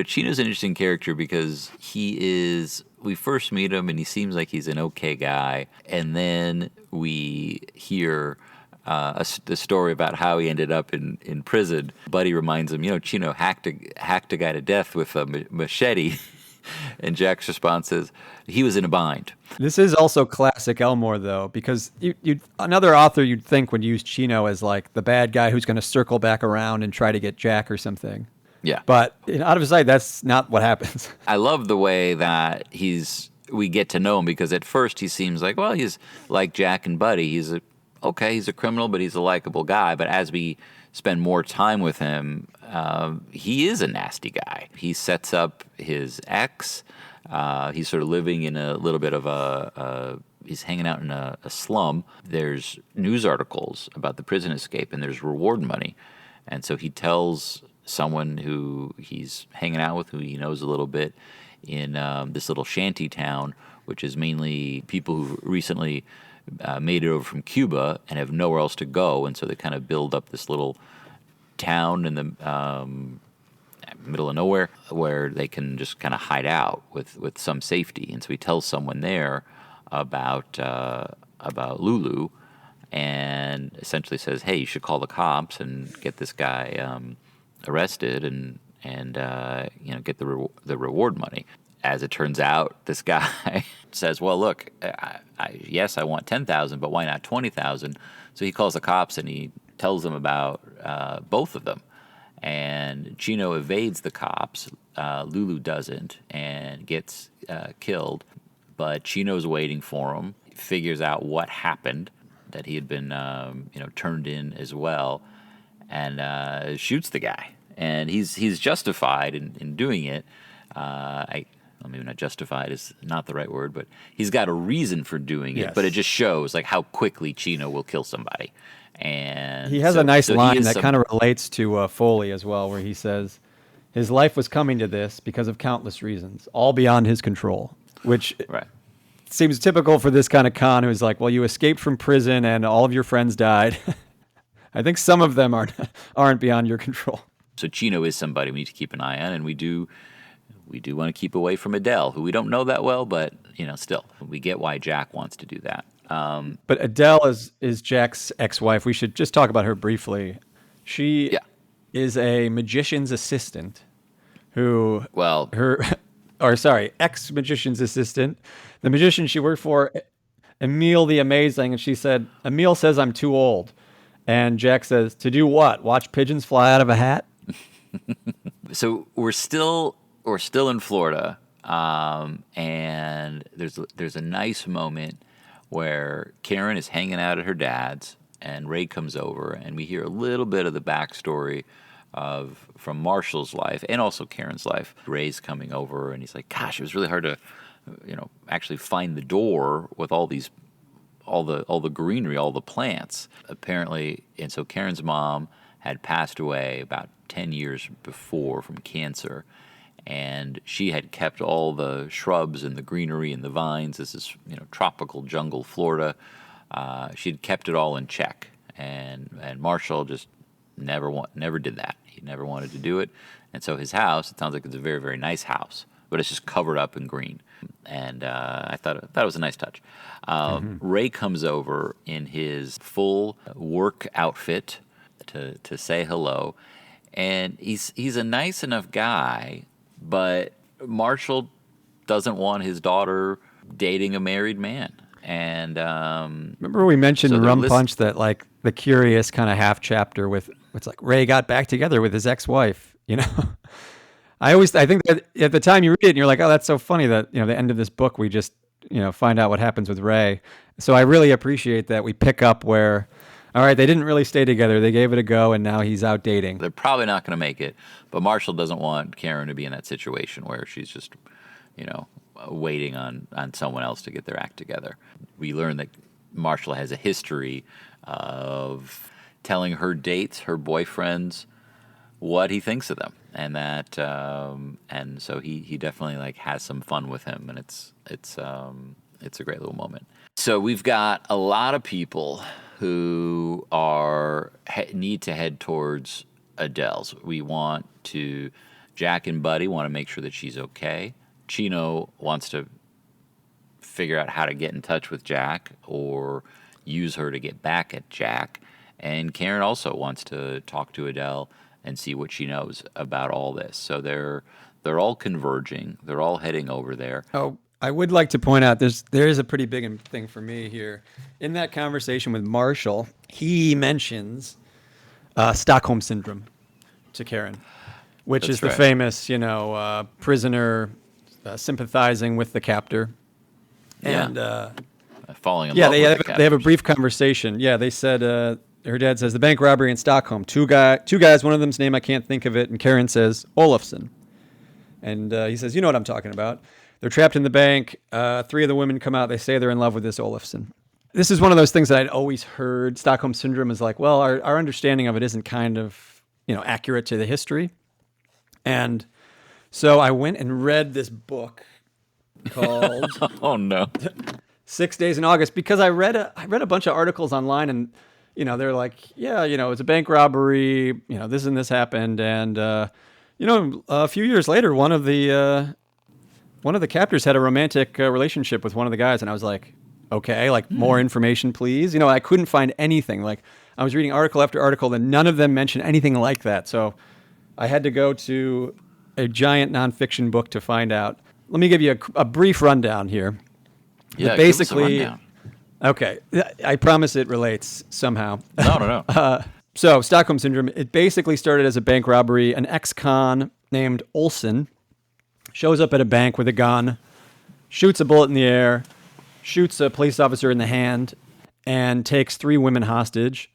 S1: Chino's an interesting character because we first meet him and he seems like he's an okay guy. And then we hear the story about how he ended up in prison. Buddy reminds him, Chino hacked a guy to death with a machete. And Jack's response is, he was in a bind.
S2: This is also classic Elmore, though, because another author you'd think would use Chino as like the bad guy who's going to circle back around and try to get Jack or something.
S1: Yeah.
S2: But out of his sight, that's not what happens.
S1: I love the way that we get to know him, because at first he seems like, well, he's like Jack and Buddy. He's a criminal, but he's a likable guy. But as we spend more time with him, he is a nasty guy. He sets up his ex. He's sort of living in a little bit of he's hanging out in a slum. There's news articles about the prison escape, and there's reward money. And so he tells someone who he's hanging out with, who he knows a little bit, in this little shanty town, which is mainly people who recently made it over from Cuba and have nowhere else to go. And so they kind of build up this little town in the middle of nowhere where they can just kind of hide out with some safety. And so he tells someone there about Lulu, and essentially says, "Hey, you should call the cops and get this guy arrested and get the reward money." As it turns out, this guy says, "Well, look, yes, I want 10,000, but why not 20,000?" So he calls the cops and he tells them about both of them. And Chino evades the cops. Lulu doesn't and gets killed. But Chino's waiting for him. He figures out what happened, that he had been turned in as well, and shoots the guy. And he's justified in doing it. Maybe not justified is not the right word, but he's got a reason for doing it.
S2: Yes.
S1: But it just shows like how quickly Chino will kill somebody. And
S2: he has a nice line that kind of relates to Foley as well, where he says his life was coming to this because of countless reasons, all beyond his control, which
S1: right.
S2: seems typical for this kind of con who's like, well, you escaped from prison and all of your friends died. I think some of them aren't beyond your control.
S1: So Chino is somebody we need to keep an eye on, and we do want to keep away from Adele, who we don't know that well, but still, we get why Jack wants to do that.
S2: But Adele is Jack's ex-wife. We should just talk about her briefly. She is a magician's assistant who...
S1: Well...
S2: ex-magician's assistant. The magician she worked for, Emile the Amazing, and she said, "Emile says I'm too old." And Jack says, "To do what? Watch pigeons fly out of a hat?"
S1: So we're still in Florida, and there's a nice moment where Karen is hanging out at her dad's, and Ray comes over, and we hear a little bit of the backstory from Marshall's life and also Karen's life. Ray's coming over, and he's like, "Gosh, it was really hard to, actually find the door with all the greenery, all the plants." Apparently, and so Karen's mom had passed away about 10 years before from cancer. And she had kept all the shrubs and the greenery and the vines. This is, tropical jungle Florida. She'd kept it all in check. And Marshall just never did that. He never wanted to do it. And so his house, it sounds like it's a very, very nice house, but it's just covered up in green. And I thought it was a nice touch. Ray comes over in his full work outfit to say hello. And he's a nice enough guy, but Marshall doesn't want his daughter dating a married man. And
S2: remember we mentioned in Rum Punch that like the curious kind of half chapter with it's like Ray got back together with his ex-wife. I think that at the time you read it and you're like, oh, that's so funny that the end of this book we just find out what happens with Ray. So I really appreciate that we pick up where, all right, they didn't really stay together. They gave it a go, and now he's out dating.
S1: They're probably not going to make it, but Marshall doesn't want Karen to be in that situation where she's just, waiting on someone else to get their act together. We learn that Marshall has a history of telling her dates, her boyfriends, what he thinks of them, and that, and so he definitely has some fun with him, and it's a great little moment. So we've got a lot of people who need to head towards Adele's. Jack and Buddy want to make sure that she's okay. Chino wants to figure out how to get in touch with Jack or use her to get back at Jack. And Karen also wants to talk to Adele and see what she knows about all this. So they're all converging. They're all heading over there.
S2: Oh, I would like to point out there is a pretty big thing for me here. In that conversation with Marshall, he mentions Stockholm Syndrome to Karen, which is the famous, prisoner sympathizing with the captor. And
S1: falling in love with the captors.
S2: They have a brief conversation. Yeah, they said, her dad says, the bank robbery in Stockholm, two guys, one of them's name, I can't think of it, and Karen says, Olofsson. And he says, you know what I'm talking about. They're trapped in the bank. Three of the women come out. They say they're in love with this Olofsson. This is one of those things that I'd always heard. Stockholm Syndrome is like, well, our understanding of it isn't kind of accurate to the history. And so I went and read this book called
S1: Oh no.
S2: 6 Days in August, because I read a bunch of articles online, and they're like, yeah, it's a bank robbery, this and this happened, and a few years later, one of the captors had a romantic relationship with one of the guys, and I was like, okay, like more information, please. I couldn't find anything. Like I was reading article after article, and none of them mentioned anything like that. So I had to go to a giant nonfiction book to find out. Let me give you a brief rundown here.
S1: Yeah,
S2: basically,
S1: give us a rundown.
S2: Okay, I promise it relates somehow.
S1: No.
S2: So Stockholm Syndrome, it basically started as a bank robbery. An ex-con named Olson shows up at a bank with a gun, shoots a bullet in the air, shoots a police officer in the hand, and takes 3 women hostage.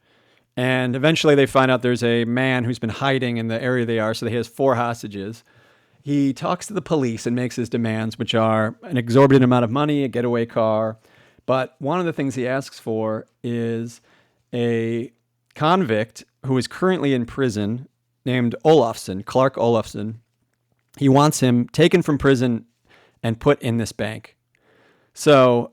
S2: And eventually they find out there's a man who's been hiding in the area they are, so he has 4 hostages. He talks to the police and makes his demands, which are an exorbitant amount of money, a getaway car. But one of the things he asks for is a convict who is currently in prison named Olofsson, Clark Olofsson. He wants him taken from prison and put in this bank. So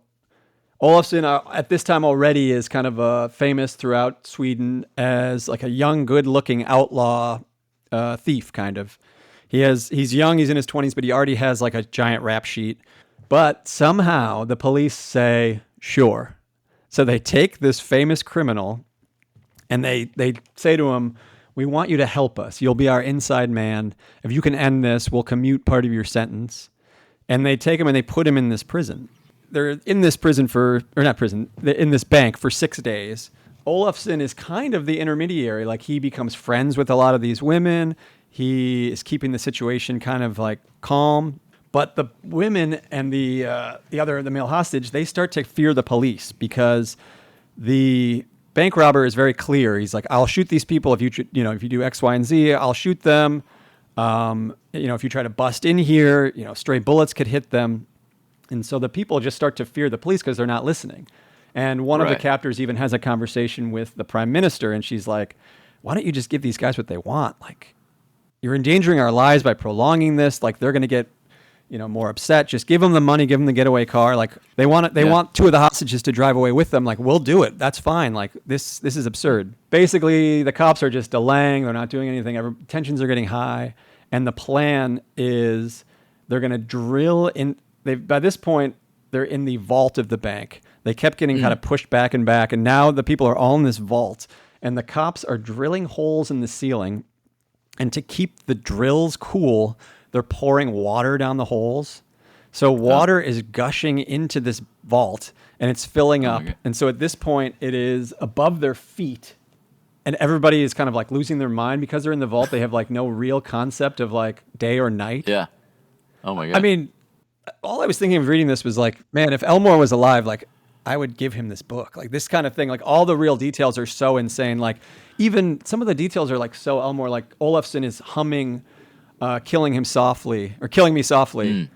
S2: Olofsson at this time already is kind of famous throughout Sweden as like a young, good-looking outlaw thief, kind of. He's young, he's in his 20s, but he already has like a giant rap sheet. But somehow the police say, sure. So they take this famous criminal and they say to him, we want you to help us. You'll be our inside man. If you can end this, we'll commute part of your sentence. And they take him and they put him in this prison. They're in this prison they're in this bank for 6 days. Olofsson is kind of the intermediary. Like he becomes friends with a lot of these women. He is keeping the situation kind of like calm. But the women and the male hostage, they start to fear the police because the bank robber is very clear. He's like, I'll shoot these people if you do X, Y, and Z. I'll shoot them. If you try to bust in here, stray bullets could hit them. And so the people just start to fear the police because they're not listening. And one of the captors even has a conversation with the prime minister, and she's like, why don't you just give these guys what they want? Like, you're endangering our lives by prolonging this. Like, they're going to get, more upset. Just give them the money, give them the getaway car. Like, they want 2 of the hostages to drive away with them. Like, we'll do it. That's fine. Like, this is absurd. Basically, the cops are just delaying. They're not doing anything. Tensions are getting high. And the plan is they're going to drill in. By this point, they're in the vault of the bank. They kept getting kind of pushed back, and now the people are all in this vault, and the cops are drilling holes in the ceiling. And to keep the drills cool, they're pouring water down the holes. So water is gushing into this vault, and it's filling up. And so at this point, it is above their feet, and everybody is kind of like losing their mind because they're in the vault. They have like no real concept of like day or night.
S1: Yeah. Oh my God.
S2: I mean, all I was thinking of reading this was like, man, if Elmore was alive, like I would give him this book. Like this kind of thing, like all the real details are so insane. Like even some of the details are like so Elmore, like Olofsson is humming, killing me softly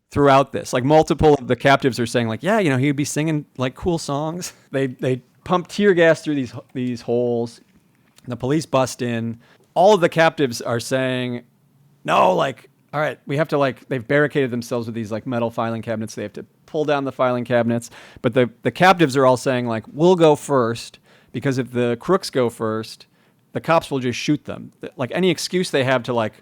S2: throughout this. Like multiple of the captives are saying like, yeah, he'd be singing like cool songs. They pump tear gas through these holes. The police bust in. All of the captives are saying, no, like, all right, we have to they've barricaded themselves with these like metal filing cabinets. They have to pull down the filing cabinets. But the captives are all saying like, we'll go first because if the crooks go first, the cops will just shoot them. Like any excuse they have to like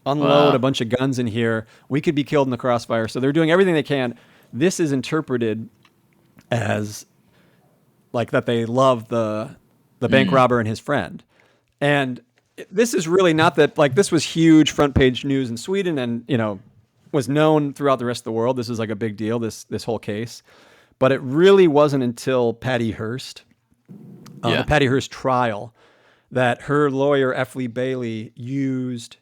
S2: unload a bunch of guns in here, we could be killed in the crossfire. So they're doing everything they can. This is interpreted as like that they love the bank robber and his friend. And this is really not that, like, this was huge front page news in Sweden and, was known throughout the rest of the world. This is like a big deal, this whole case. But it really wasn't until Patty Hearst, the Patty Hearst trial, that her lawyer, F. Lee Bailey, used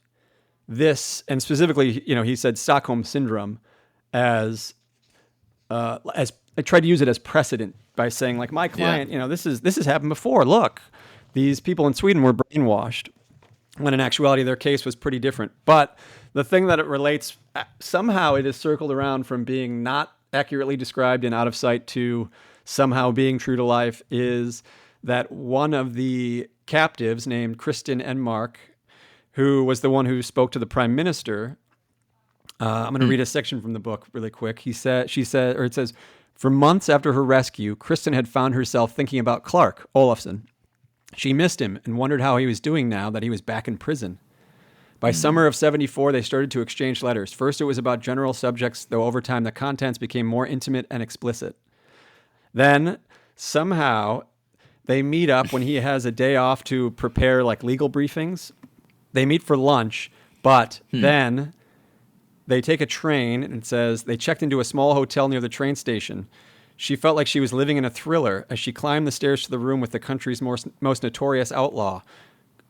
S2: this, and specifically, he said Stockholm Syndrome as I tried to use it as precedent by saying, like, my client, this has happened before. Look, these people in Sweden were brainwashed, when in actuality their case was pretty different. But the thing that it relates, somehow it is circled around from being not accurately described and out of sight to somehow being true to life, is that one of the captives named Kristen Enmark, who was the one who spoke to the prime minister. I'm going to read a section from the book really quick. She said, or it says, for months after her rescue, Kristen had found herself thinking about Clark Olofsson. She missed him and wondered how he was doing now that he was back in prison. By summer of 74, they started to exchange letters. First, it was about general subjects, though over time the contents became more intimate and explicit. Then, somehow, they meet up when he has a day off to prepare like legal briefings. They meet for lunch, but then they take a train, and it says they checked into a small hotel near the train station. She felt like she was living in a thriller as she climbed the stairs to the room with the country's most notorious outlaw.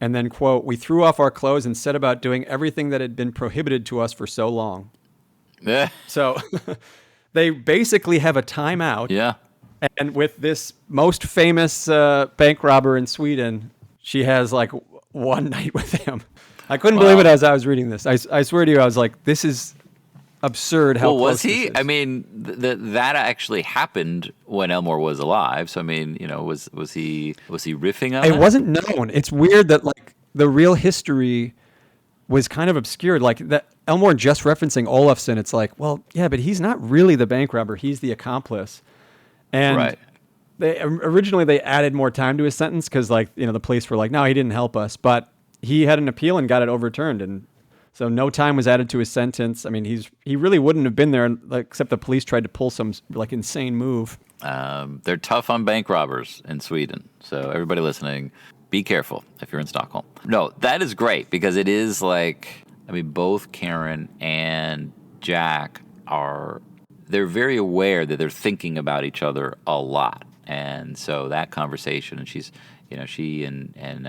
S2: And then, quote, we threw off our clothes and set about doing everything that had been prohibited to us for so long. So they basically have a timeout.
S1: Yeah.
S2: And with this most famous bank robber in Sweden, she has like one night with him. I couldn't believe it as I was reading this. I swear to you, I was like, this is absurd how close
S1: was he?
S2: this is.
S1: I mean, that actually happened when Elmore was alive. So I mean, was he riffing on
S2: it?
S1: It
S2: Wasn't known. It's weird that like the real history was kind of obscured. Like that Elmore just referencing Olofsson. It's like, well, yeah, but he's not really the bank robber. He's the accomplice. And
S1: right.
S2: they originally they added more time to his sentence because like the police were like, no, he didn't help us, but he had an appeal and got it overturned, and so no time was added to his sentence. I mean, he really wouldn't have been there, except the police tried to pull some like insane move.
S1: They're tough on bank robbers in Sweden. So everybody listening, be careful if you're in Stockholm. No, that is great because it is like, I mean, both Karen and Jack they're very aware that they're thinking about each other a lot. And so that conversation, and she and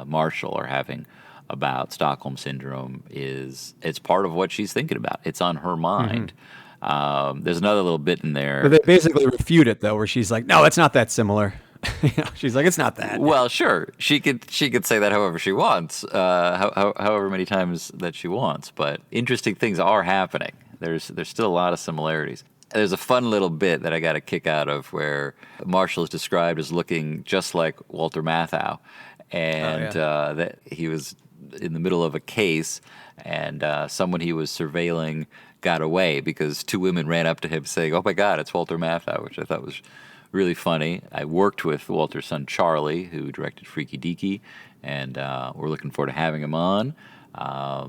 S1: Marshall are having about Stockholm Syndrome it's part of what she's thinking about. It's on her mind. There's another little bit in there.
S2: But they basically refute it though, where she's like, no, it's not that similar. She's like, it's not that.
S1: Well, sure. She could say that however she wants, however many times that she wants. But interesting things are happening. There's still a lot of similarities. There's a fun little bit that I got a kick out of where Marshall is described as looking just like Walter Matthau, and that he was in the middle of a case, and someone he was surveilling got away because two women ran up to him saying, "Oh my God, it's Walter Matthau," which I thought was really funny. I worked with Walter's son Charlie, who directed Freaky Deaky, and we're looking forward to having him on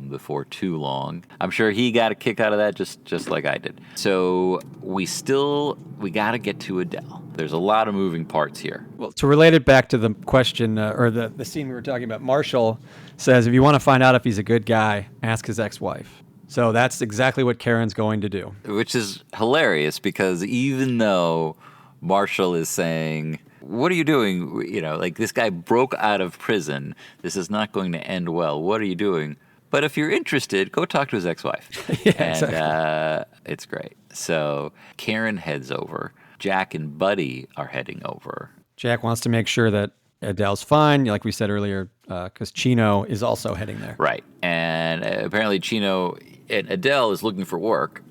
S1: before too long. I'm sure he got a kick out of that just like I did. So we got to get to Adele. There's a lot of moving parts here.
S2: Well, to relate it back to the question or the scene we were talking about, Marshall says, if you want to find out if he's a good guy, ask his ex-wife. So that's exactly what Karen's going to do.
S1: Which is hilarious because even though Marshall is saying, what are you doing? Like this guy broke out of prison. This is not going to end well. What are you doing? But if you're interested, go talk to his ex-wife.
S2: Yeah,
S1: and
S2: exactly.
S1: It's great. So Karen heads over. Jack and Buddy are heading over.
S2: Jack wants to make sure that Adele's fine, like we said earlier, because Chino is also heading there.
S1: Right. And apparently Chino and Adele is looking for work.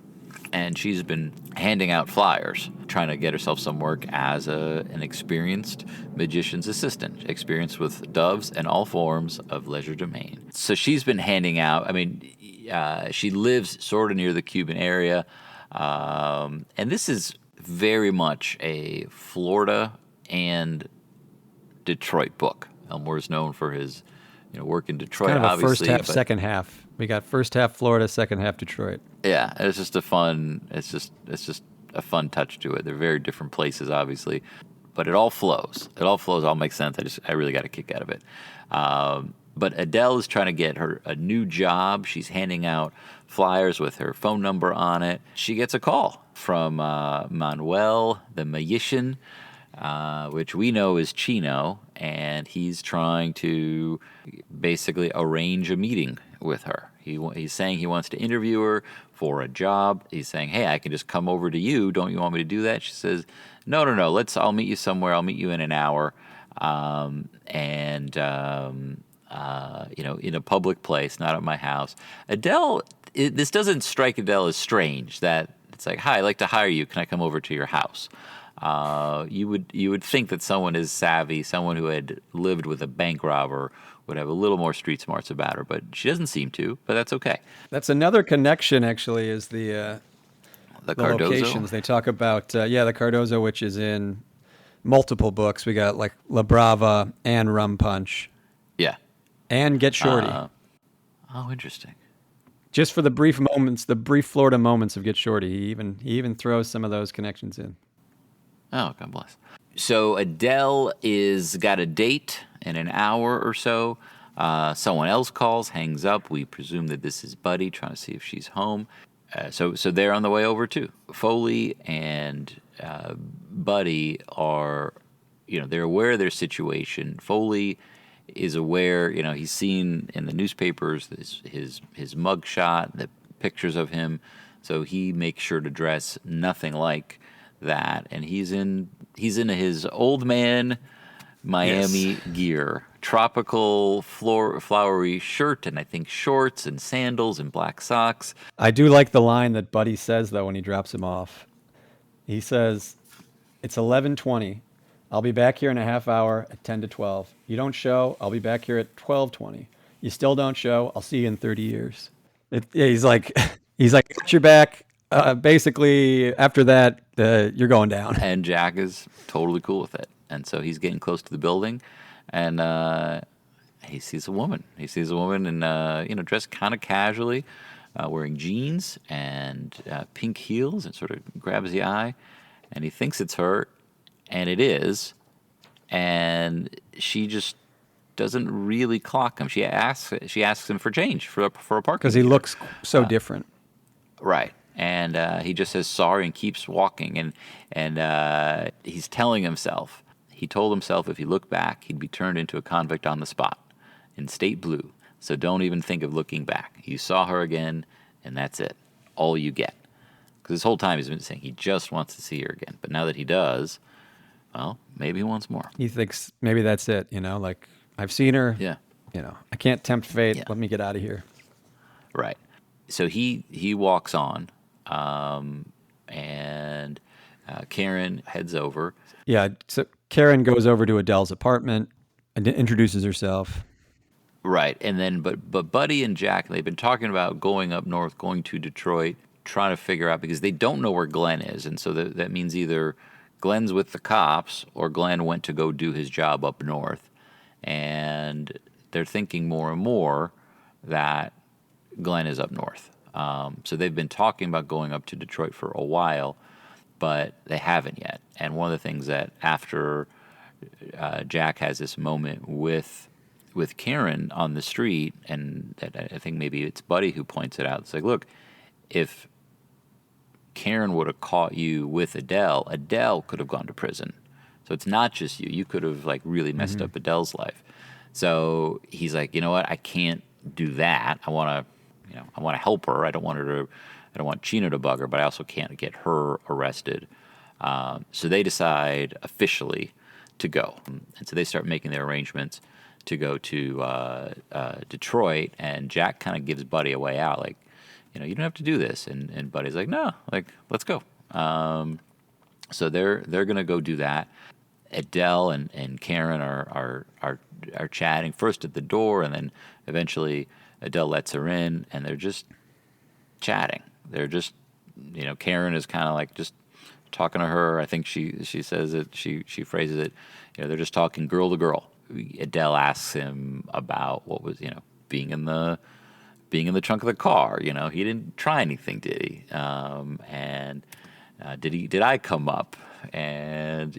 S1: And she's been handing out flyers, trying to get herself some work as an experienced magician's assistant, experienced with doves and all forms of legerdemain. So she's been handing out, she lives sort of near the Cuban area, and this is very much a Florida and Detroit book. Elmore is known for his work in Detroit,
S2: kind of a
S1: obviously.
S2: First half, second half. We got first half Florida, second half Detroit.
S1: Yeah, it's just a fun touch to it. They're very different places, obviously, but it all flows. It all makes sense. I really got a kick out of it. But Adele is trying to get her a new job. She's handing out flyers with her phone number on it. She gets a call from Manuel, the magician, which we know is Chino, and he's trying to basically arrange a meeting with her. He's saying he wants to interview her for a job. He's saying, hey, I can just come over to you. Don't you want me to do that? She says, no. I'll meet you somewhere. I'll meet you in an hour. In a public place, not at my house. Adele, this doesn't strike Adele as strange that it's like, hi, I'd like to hire you. Can I come over to your house? You would think that someone is savvy, someone who had lived with a bank robber would have a little more street smarts about her, but she doesn't seem to. But that's okay.
S2: That's another connection, actually, is
S1: The
S2: the
S1: Cardozo.
S2: locations. They talk about, the Cardozo, which is in multiple books. We got like La Brava and Rum Punch
S1: Yeah.
S2: and Get Shorty.
S1: Oh, interesting.
S2: Just for the brief moments, the brief Florida moments of Get Shorty. He even throws some of those connections in.
S1: Oh, God bless. So Adele is got a date in an hour or so. Someone else calls, hangs up. We presume that this is Buddy trying to see if she's home. So they're on the way over too. Foley and Buddy are, they're aware of their situation. Foley is aware, he's seen in the newspapers his mug shot, the pictures of him. So he makes sure to dress nothing like that, and he's in his old man Miami gear, tropical flowery shirt, and I think shorts and sandals and black socks.
S2: I do like the line that Buddy says, though, when he drops him off. He says, "It's 11:20. I'll be back here in a half hour at 10 to 12. You don't show, I'll be back here at 12:20. You still don't show, I'll see you in 30 years." He's like, got your back. Basically, after that, you're going down.
S1: And Jack is totally cool with it. And so he's getting close to the building, and he sees a woman. He sees a woman in, dressed kind of casually, wearing jeans and pink heels, and sort of grabs the eye. And he thinks it's her, and it is. And she just doesn't really clock him. She asks him for change for a parking.
S2: Because he looks so different.
S1: Right. And he just says sorry and keeps walking. And he's telling himself, he told himself if he looked back, he'd be turned into a convict on the spot in state blue. So don't even think of looking back. You saw her again, and that's it. All you get. Because this whole time he's been saying he just wants to see her again. But now that he does, well, maybe he wants more.
S2: He thinks maybe that's it, like, I've seen her.
S1: Yeah.
S2: I can't tempt fate.
S1: Yeah.
S2: Let me get out of here.
S1: Right. So he walks on, and Karen heads over.
S2: Yeah, so Karen goes over to Adele's apartment and introduces herself.
S1: Right, and then but Buddy and Jack, they've been talking about going up north, going to Detroit, trying to figure out, because they don't know where Glenn is, and so that means either Glenn's with the cops or Glenn went to go do his job up north, and they're thinking more and more that Glenn is up north. So they've been talking about going up to Detroit for a while, but they haven't yet. And one of the things that after Jack has this moment with Karen on the street, and I think maybe it's Buddy who points it out. It's like, look, if Karen would have caught you with Adele could have gone to prison. So it's not just you. You could have really messed up Adele's life. So he's like, you know what? I can't do that. I want to help her. I don't want Chino to bug her, but I also can't get her arrested. So they decide officially to go, and so they start making their arrangements to go to Detroit. And Jack kind of gives Buddy a way out, you don't have to do this. And Buddy's like, no, let's go. So they're gonna go do that. Adele and Karen are chatting first at the door, and then eventually Adele lets her in, and they're just chatting. They're just, Karen is kind of just talking to her. I think she says it, she phrases it, they're just talking girl to girl. Adele asks him about what was, being in the trunk of the car. He didn't try anything, did he? And did I come up? And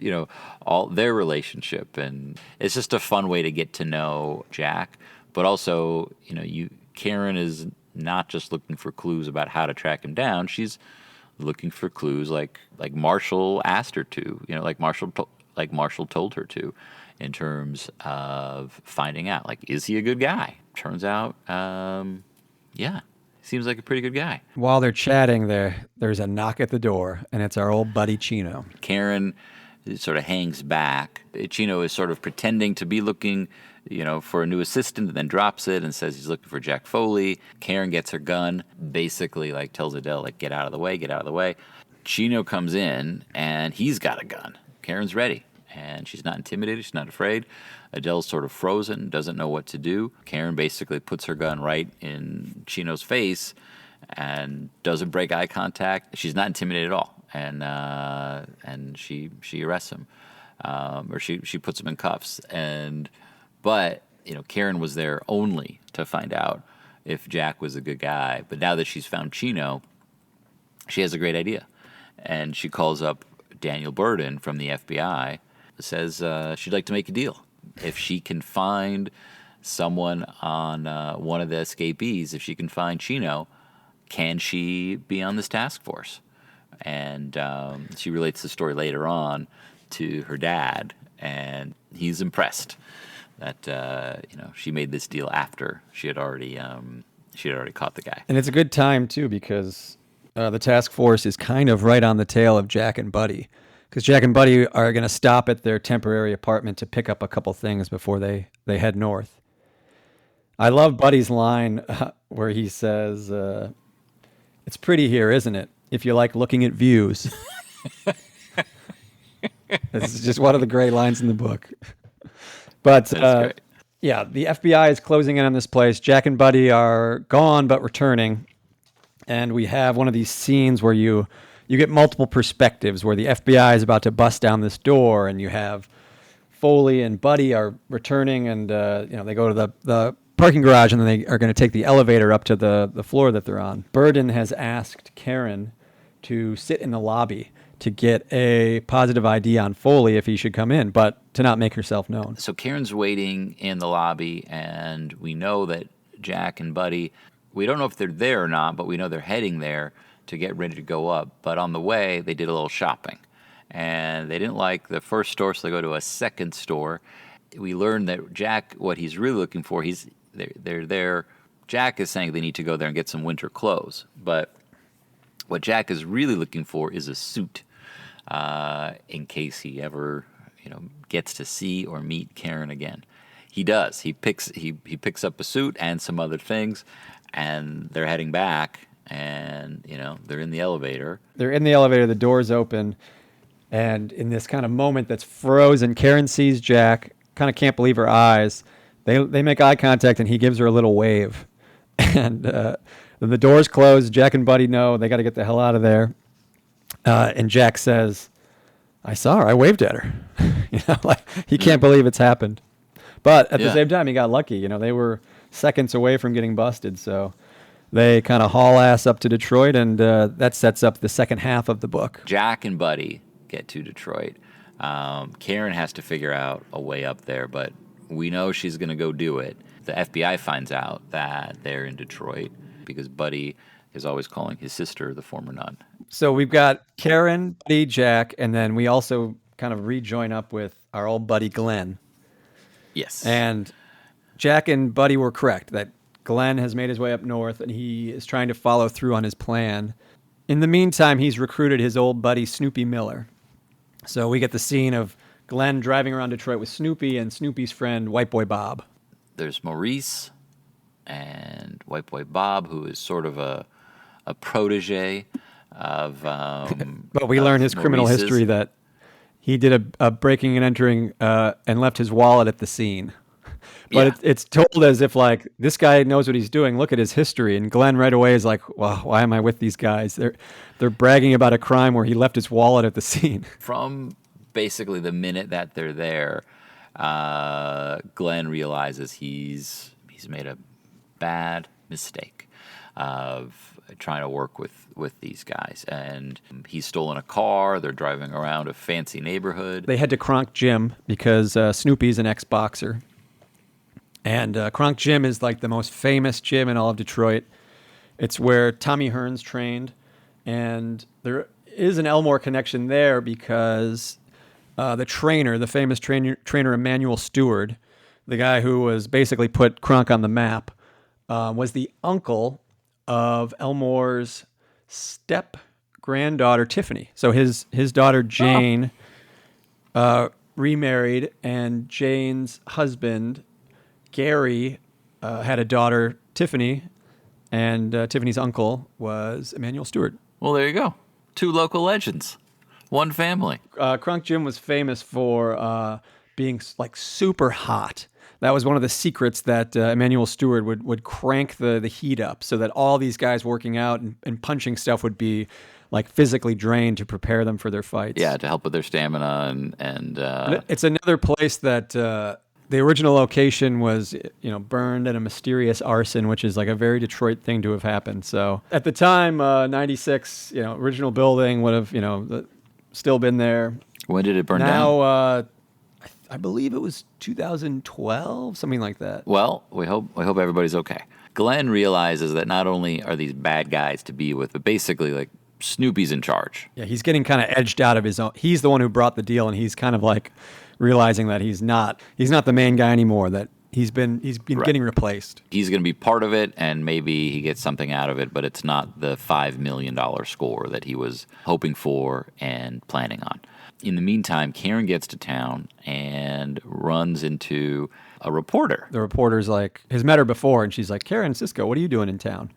S1: all their relationship, and it's just a fun way to get to know Jack. But also, Karen is not just looking for clues about how to track him down. She's looking for clues like Marshall asked her to, like Marshall told her to, in terms of finding out, is he a good guy? Turns out, yeah, seems like a pretty good guy.
S2: While they're chatting, there's a knock at the door, and it's our old buddy Chino.
S1: Karen sort of hangs back. Chino is sort of pretending to be looking, for a new assistant, and then drops it and says he's looking for Jack Foley. Karen gets her gun, basically tells Adele, get out of the way, get out of the way. Chino comes in, and he's got a gun. Karen's ready, and she's not intimidated. She's not afraid. Adele's sort of frozen, doesn't know what to do. Karen basically puts her gun right in Chino's face and doesn't break eye contact. She's not intimidated at all, and she arrests him, or she puts him in cuffs. But Karen was there only to find out if Jack was a good guy. But now that she's found Chino, she has a great idea. And she calls up Daniel Burden from the FBI, says she'd like to make a deal. If she can find someone on one of the escapees, if she can find Chino, can she be on this task force? And she relates the story later on to her dad, and he's impressed that she made this deal after she had already caught the guy.
S2: And it's a good time too, because the task force is kind of right on the tail of Jack and Buddy, because Jack and Buddy are going to stop at their temporary apartment to pick up a couple things before they head north. I love Buddy's line where he says, "It's pretty here, isn't it? If you like looking at views." This is just one of the great lines in the book. But yeah, the FBI is closing in on this place. Jack and Buddy are gone but returning. And we have one of these scenes where you get multiple perspectives, where the FBI is about to bust down this door, and you have Foley and Buddy are returning, and they go to the parking garage, and then they are going to take the elevator up to the floor that they're on. Burden has asked Karen to sit in the lobby to get a positive ID on Foley if he should come in, but to not make herself known.
S1: So Karen's waiting in the lobby, and we know that Jack and Buddy, we don't know if they're there or not, but we know they're heading there to get ready to go up. But on the way, they did a little shopping, and they didn't like the first store, so they go to a second store. We learned that Jack, what he's really looking for, they're there. Jack is saying they need to go there and get some winter clothes, but what Jack is really looking for is a suit, in case he ever, gets to see or meet Karen again. He does. He picks up a suit and some other things, and they're heading back. And they're in the elevator.
S2: The doors open, and in this kind of moment that's frozen, Karen sees Jack. Kind of can't believe her eyes. They make eye contact, and he gives her a little wave. And then the doors close. Jack and Buddy know they got to get the hell out of there. And Jack says, "I saw her. I waved at her." He can't believe it's happened. But at the same time, he got lucky. They were seconds away from getting busted. So they kind of haul ass up to Detroit, and that sets up the second half of the book.
S1: Jack and Buddy get to Detroit. Karen has to figure out a way up there, but we know she's going to go do it. The FBI finds out that they're in Detroit because Buddy is always calling his sister the former nun.
S2: So we've got Karen, Buddy, Jack, and then we also kind of rejoin up with our old buddy Glenn.
S1: Yes.
S2: And Jack and Buddy were correct that Glenn has made his way up north, and he is trying to follow through on his plan. In the meantime, he's recruited his old buddy Snoopy Miller. So we get the scene of Glenn driving around Detroit with Snoopy and Snoopy's friend White Boy Bob.
S1: There's Maurice and White Boy Bob, who is sort of a protege of
S2: but we learn his criminal history, that he did a breaking and entering and left his wallet at the scene. But it's told as if, like, this guy knows what he's doing. Look at his history. And Glenn right away is like, well, why am I with these guys? They're bragging about a crime where he left his wallet at the scene.
S1: From basically the minute that they're there, Glenn realizes he's made a bad mistake of trying to work with these guys. And he's stolen a car. They're driving around a fancy neighborhood.
S2: They had to Kronk Jim because Snoopy's an ex-boxer. And Kronk Gym is like the most famous gym in all of Detroit. It's where Tommy Hearns trained. And there is an Elmore connection there because the famous trainer Emmanuel Stewart, the guy who was basically put Kronk on the map, was the uncle of Elmore's step-granddaughter, Tiffany. So his daughter, Jane, remarried, and Jane's husband, Gary, had a daughter, Tiffany, and Tiffany's uncle was Emmanuel Stewart.
S1: Well, there you go. Two local legends. One family.
S2: Crunk Jim was famous for being like super hot. That was one of the secrets that Emmanuel Stewart would crank the heat up so that all these guys working out and punching stuff would be like physically drained to prepare them for their fights.
S1: Yeah, to help with their stamina and
S2: it's another place that the original location was, burned in a mysterious arson, which is like a very Detroit thing to have happened. So at the time, 96, original building would have, still been there.
S1: When did it burn down?
S2: Now, I believe it was 2012, something like that.
S1: Well, we hope everybody's okay. Glenn realizes that not only are these bad guys to be with, but basically like Snoopy's in charge.
S2: Yeah, he's getting kind of edged out of his own. He's the one who brought the deal, and he's kind of like realizing that he's not the main guy anymore. That he's been
S1: Right.
S2: getting replaced.
S1: He's going to be part of it, and maybe he gets something out of it, but it's not the $5 million score that he was hoping for and planning on. In the meantime, Karen gets to town and runs into a reporter.
S2: The reporter's like, has met her before, and she's like, Karen Cisco, what are you doing in town?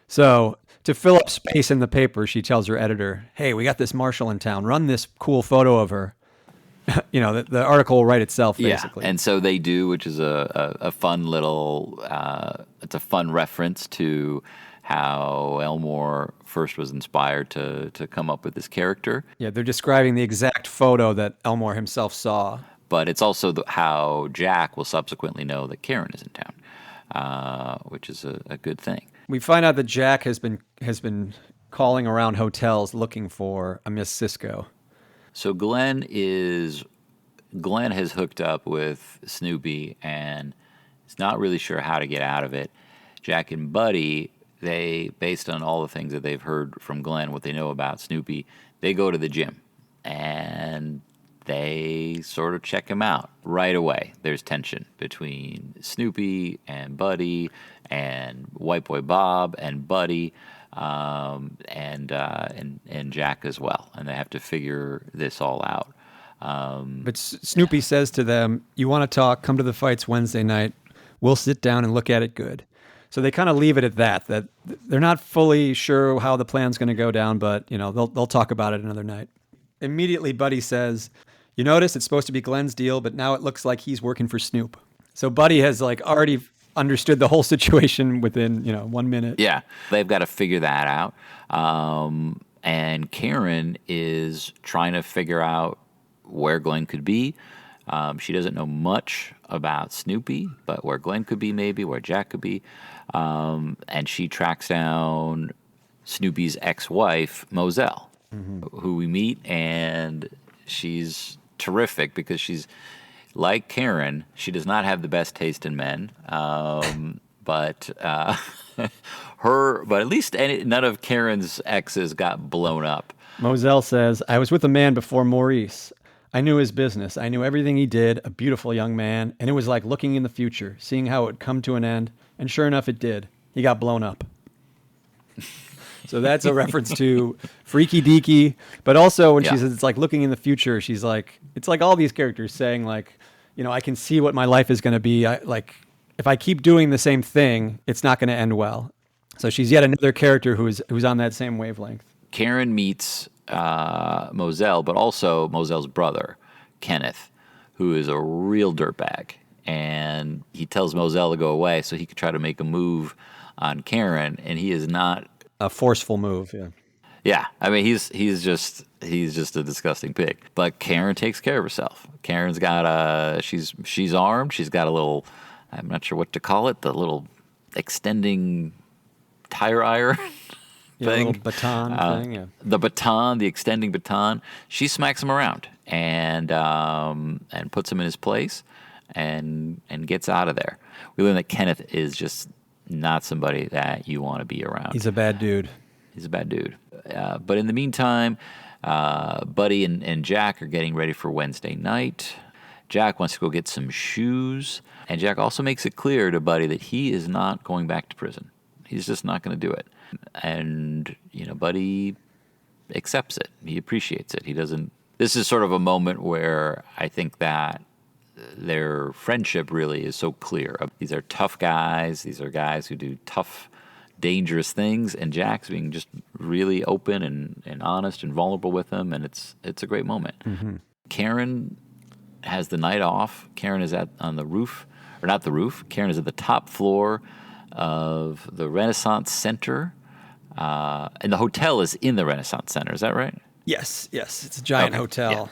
S2: So to fill up space in the paper, she tells her editor, hey, we got this marshal in town. Run this cool photo of her. The article will write itself, basically.
S1: Yeah, and so they do, which is a fun little, it's a fun reference to how Elmore first was inspired to come up with this character.
S2: Yeah, they're describing the exact photo that Elmore himself saw.
S1: But it's also how Jack will subsequently know that Karen is in town, which is a good thing.
S2: We find out that Jack has been calling around hotels looking for a Miss Cisco.
S1: So Glenn has hooked up with Snoopy and is not really sure how to get out of it. Jack and Buddy, they, based on all the things that they've heard from Glenn, what they know about Snoopy, they go to the gym and they sort of check him out right away. There's tension between Snoopy and Buddy and White Boy Bob and Buddy and Jack as well, and they have to figure this all out.
S2: But Snoopy says to them, you want to talk, come to the fights Wednesday night. We'll sit down and look at it good. So they kind of leave it at that they're not fully sure how the plan's going to go down, but they'll talk about it another night. Immediately, Buddy says, you notice it's supposed to be Glenn's deal, but now it looks like he's working for Snoop. So Buddy has already understood the whole situation within 1 minute.
S1: Yeah, they've got to figure that out. And Karen is trying to figure out where Glenn could be. She doesn't know much about Snoopy, but where Glenn could be, maybe where Jack could be. And she tracks down Snoopy's ex-wife, Moselle, who we meet, and she's terrific because she's like Karen. She does not have the best taste in men, but at least none of Karen's exes got blown up.
S2: Moselle says, I was with a man before Maurice. I knew his business. I knew everything he did, a beautiful young man, and it was like looking in the future, seeing how it would come to an end, and sure enough, it did. He got blown up. So that's a reference to Freaky Deaky, but also when she says it's like looking in the future, she's like, it's like all these characters saying I can see what my life is going to be. If I keep doing the same thing, it's not going to end well. So she's yet another character who's on that same wavelength.
S1: Karen meets Moselle, but also Moselle's brother, Kenneth, who is a real dirtbag. And he tells Moselle to go away so he could try to make a move on Karen, and he is not
S2: a forceful move. Yeah.
S1: Yeah, I mean he's just a disgusting pig. But Karen takes care of herself. Karen's got she's armed. She's got a little, I'm not sure what to call it, the little extending tire iron.
S2: Yeah,
S1: thing.
S2: A little baton thing, yeah.
S1: The baton, the extending baton. She smacks him around and puts him in his place and gets out of there. We learn that Kenneth is just not somebody that you want to be around.
S2: He's a bad dude.
S1: But in the meantime, Buddy and Jack are getting ready for Wednesday night. Jack wants to go get some shoes, and Jack also makes it clear to Buddy that he is not going back to prison. He's just not going to do it. And, Buddy accepts it. He appreciates it. He doesn't. This is sort of a moment where I think that their friendship really is so clear. These are tough guys. These are guys who do tough dangerous things, and Jack's being just really open and honest and vulnerable with him, and it's a great moment. Karen has the night off. Karen is on the roof, or not the roof. Karen is at the top floor of the Renaissance Center, and the hotel is in the Renaissance Center. Is that right?
S2: Yes. It's a giant hotel.
S1: Yeah.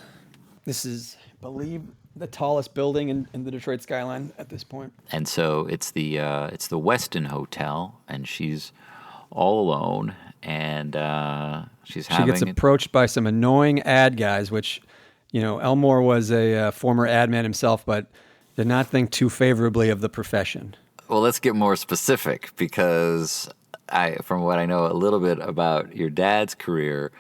S2: This is, I believe, the tallest building in the Detroit skyline at this point.
S1: And so it's the Westin Hotel, and she's all alone, and she
S2: gets approached by some annoying ad guys, which, Elmore was a former ad man himself, but did not think too favorably of the profession.
S1: Well, let's get more specific, because from what I know a little bit about your dad's career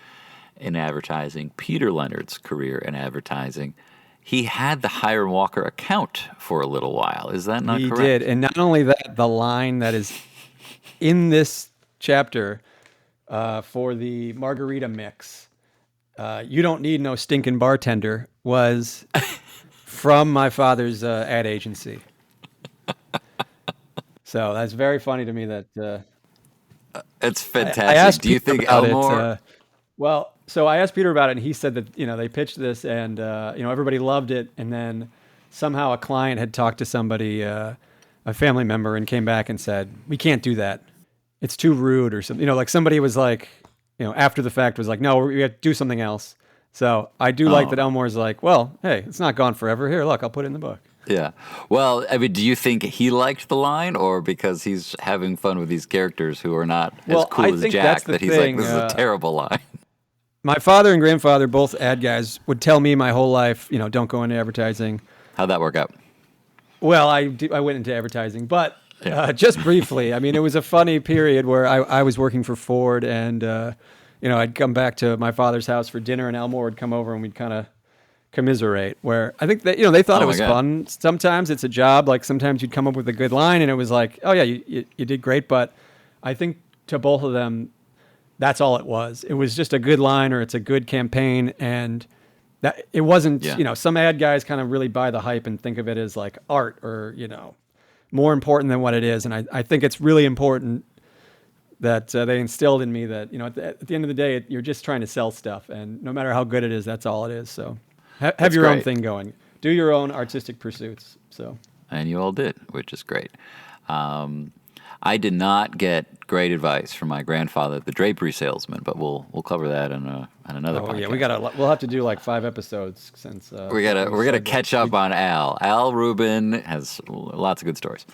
S1: in advertising, Peter Leonard's career in advertising, he had the Hiram Walker account for a little while. Is that not correct?
S2: He did. And not only that, the line that is in this chapter for the margarita mix, you don't need no stinking bartender, was from my father's ad agency. So that's very funny to me that...
S1: it's fantastic.
S2: I asked
S1: Do you
S2: Peter
S1: think
S2: about
S1: Elmore...
S2: So I asked Peter about it, and he said that, they pitched this, and, everybody loved it, and then somehow a client had talked to somebody, a family member, and came back and said, we can't do that. It's too rude or something. Like somebody was like, after the fact was like, no, we have to do something else. So I do like that Elmore's like, well, hey, it's not gone forever. Here, look, I'll put it in the book.
S1: Yeah. Well, I mean, do you think he liked the line, or because he's having fun with these characters who are not as cool as Jack, that he's like, this is a terrible line?
S2: My father and grandfather, both ad guys, would tell me my whole life, don't go into advertising.
S1: How'd that work out?
S2: Well, I went into advertising, but just briefly. I mean, it was a funny period where I was working for Ford, and, I'd come back to my father's house for dinner, and Elmore would come over, and we'd kind of commiserate, where I think that, they thought it was fun. Sometimes it's a job. Like sometimes you'd come up with a good line, and it was like, oh, yeah, you did great. But I think to both of them, that's all it was. It was just a good line, or it's a good campaign, and that it wasn't. Some ad guys kind of really buy the hype and think of it as like art, or more important than what it is. And I think it's really important that they instilled in me that at the end of the day, you're just trying to sell stuff, and no matter how good it is, that's all it is. So have your own thing going. Do your own artistic pursuits. So
S1: and you all did, which is great. I did not get great advice from my grandfather, the drapery salesman, but we'll cover that on another podcast.
S2: Yeah, we'll have to do like 5 episodes since
S1: we're gonna catch up on Al. Al Rubin has lots of good stories.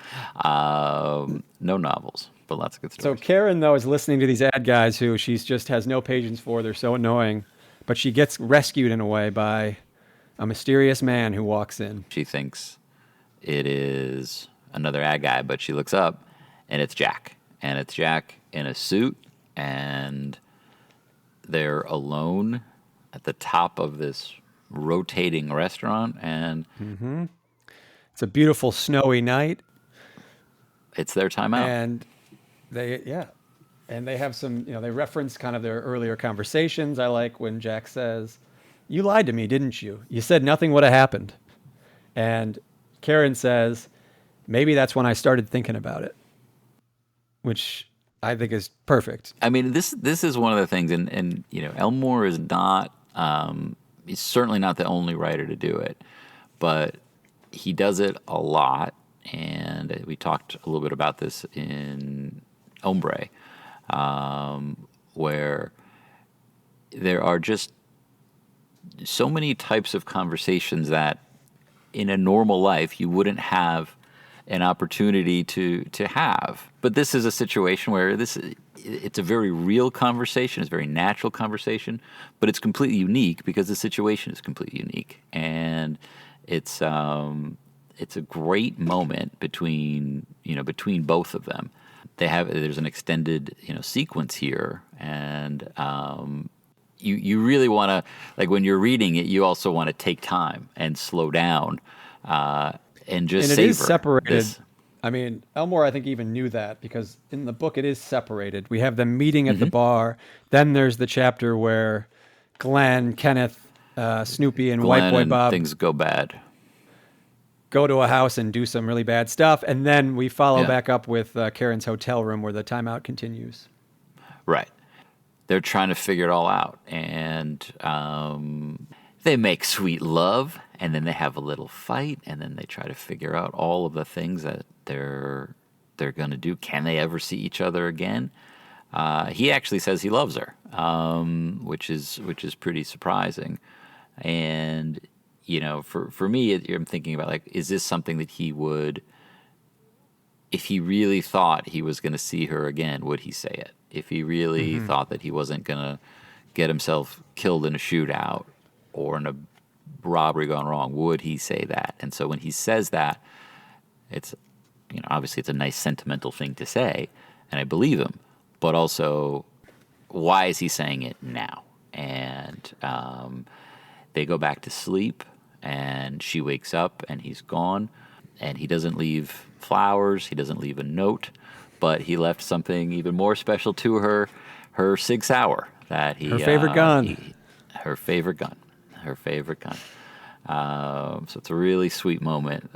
S1: No novels, but lots of good stories.
S2: So Karen, though, is listening to these ad guys who she just has no patience for. They're so annoying, but she gets rescued in a way by a mysterious man who walks in.
S1: She thinks it is another ad guy, but she looks up, and it's Jack. And it's Jack in a suit, and they're alone at the top of this rotating restaurant. And
S2: it's a beautiful snowy night.
S1: It's their time out.
S2: And they have some, they reference kind of their earlier conversations. I like when Jack says, "You lied to me, didn't you? You said nothing would have happened." And Karen says, "Maybe that's when I started thinking about it." Which I think is perfect.
S1: I mean, this is one of the things, and Elmore is not, he's certainly not the only writer to do it, but he does it a lot, and we talked a little bit about this in Ombre, where there are just so many types of conversations that in a normal life you wouldn't have an opportunity to have. But this is a situation where it's a very real conversation, it's a very natural conversation, but it's completely unique because the situation is completely unique. And it's a great moment between both of them. There's an extended sequence here, and you really want to, like, when you're reading it, you also want to take time and slow down and just savor.
S2: And it is separated. I mean, Elmore, I think, even knew that, because in the book it is separated. We have them meeting at the bar. Then there's the chapter where Glenn, Kenneth, Snoopy, and White Boy Bob
S1: things go bad.
S2: go to a house and do some really bad stuff. And then we follow
S1: Yeah.
S2: back up with Karen's hotel room where the timeout continues.
S1: Right. They're trying to figure it all out. And they make sweet love, and then they have a little fight, and then they try to figure out all of the things that they're going to do. Can they ever see each other again? He actually says he loves her, which is pretty surprising. And, for me, I'm thinking about, like, is this something that he would, if he really thought he was going to see her again, would he say it? If he really thought that he wasn't going to get himself killed in a shootout or in a robbery gone wrong, would he say that? And so when he says that, it's, obviously it's a nice sentimental thing to say, and I believe him. But also, why is he saying it now? And they go back to sleep, and she wakes up, and he's gone. And he doesn't leave flowers. He doesn't leave a note. But he left something even more special to her, her Sig Sauer. Her
S2: favorite gun.
S1: Her favorite gun. So it's a really sweet moment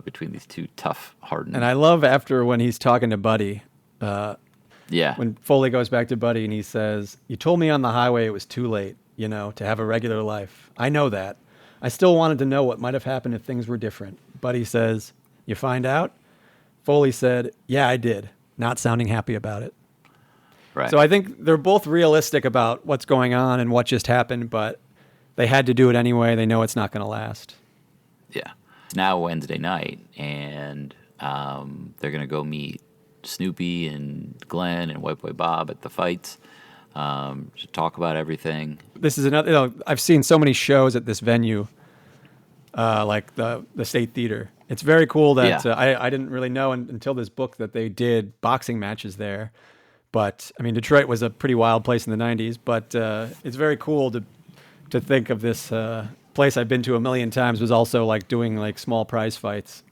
S1: between these two tough, hardened.
S2: And I love after when he's talking to Buddy.
S1: Yeah.
S2: When Foley goes back to Buddy and he says, "You told me on the highway it was too late, to have a regular life. I know that. I still wanted to know what might have happened if things were different." Buddy says, "You find out?" Foley said, "Yeah, I did," not sounding happy about it.
S1: Right.
S2: So I think they're both realistic about what's going on and what just happened, but they had to do it anyway. They know it's not going to last.
S1: Yeah. It's now Wednesday night, and they're going to go meet Snoopy and Glenn and White Boy Bob at the fights to talk about everything.
S2: This is another, I've seen so many shows at this venue, like the State Theater. It's very cool that I didn't really know until this book that they did boxing matches there. But, I mean, Detroit was a pretty wild place in the 90s, but it's very cool to think of this place I've been to a million times was also like doing like small prize fights.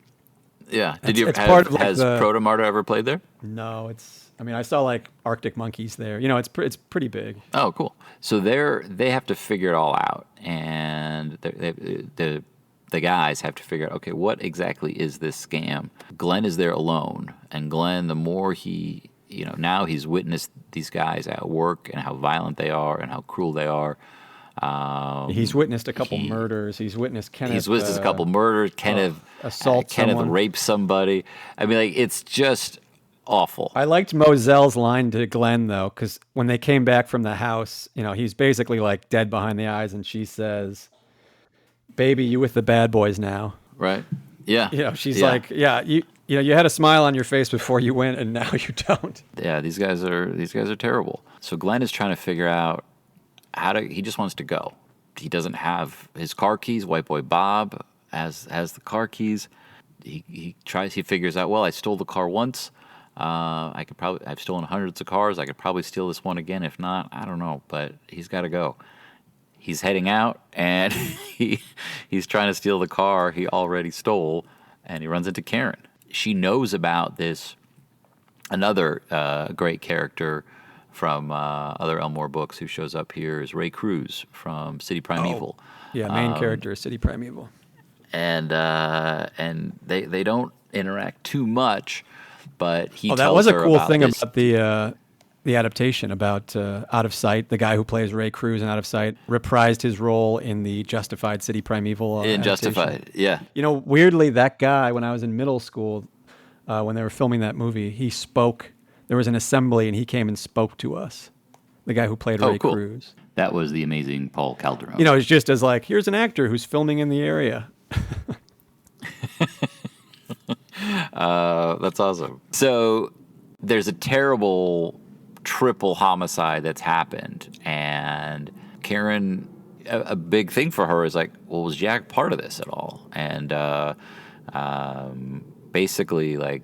S1: Yeah. Has Proto Marta ever played there?
S2: No, I saw like Arctic Monkeys there. It's pretty big.
S1: Oh, cool. So they have to figure it all out, and the guys have to figure out, okay, what exactly is this scam? Glenn is there alone, and Glenn, the more he, now he's witnessed these guys at work and how violent they are and how cruel they are.
S2: He's witnessed a couple murders. He's witnessed Kenneth.
S1: He's witnessed a couple murders. Kenneth raped somebody. I mean, like, it's just awful.
S2: I liked Mosell's line to Glenn though, because when they came back from the house, he's basically like dead behind the eyes, and she says, "Baby, you with the bad boys now."
S1: Right. Yeah.
S2: She's like, "Yeah, you had a smile on your face before you went, and now you don't."
S1: Yeah, these guys are terrible. So Glenn is trying to figure out he just wants to go. He doesn't have his car keys. White Boy Bob has the car keys. He figures out, well, I stole the car once. I've stolen hundreds of cars. I could probably steal this one again. If not, I don't know, but he's got to go. He's heading out, and he's trying to steal the car he already stole, and he runs into Karen. She knows about this. Another great character from other Elmore books who shows up here is Ray Cruz from City Primeval.
S2: Yeah, main character is City Primeval.
S1: And they don't interact too much, but he tells her about this.
S2: That was a cool thing about the adaptation, about Out of Sight. The guy who plays Ray Cruz in Out of Sight reprised his role in the Justified City Primeval
S1: in
S2: adaptation.
S1: Justified, yeah.
S2: Weirdly, that guy, when I was in middle school, when they were filming that movie, he spoke. There was an assembly, and he came and spoke to us. The guy who played Ray Cruz.
S1: That was the amazing Paul Calderon.
S2: It's just as like, here's an actor who's filming in the area.
S1: That's awesome. So there's a terrible triple homicide that's happened, and Karen, a big thing for her is like, well, was Jack part of this at all? And basically, like,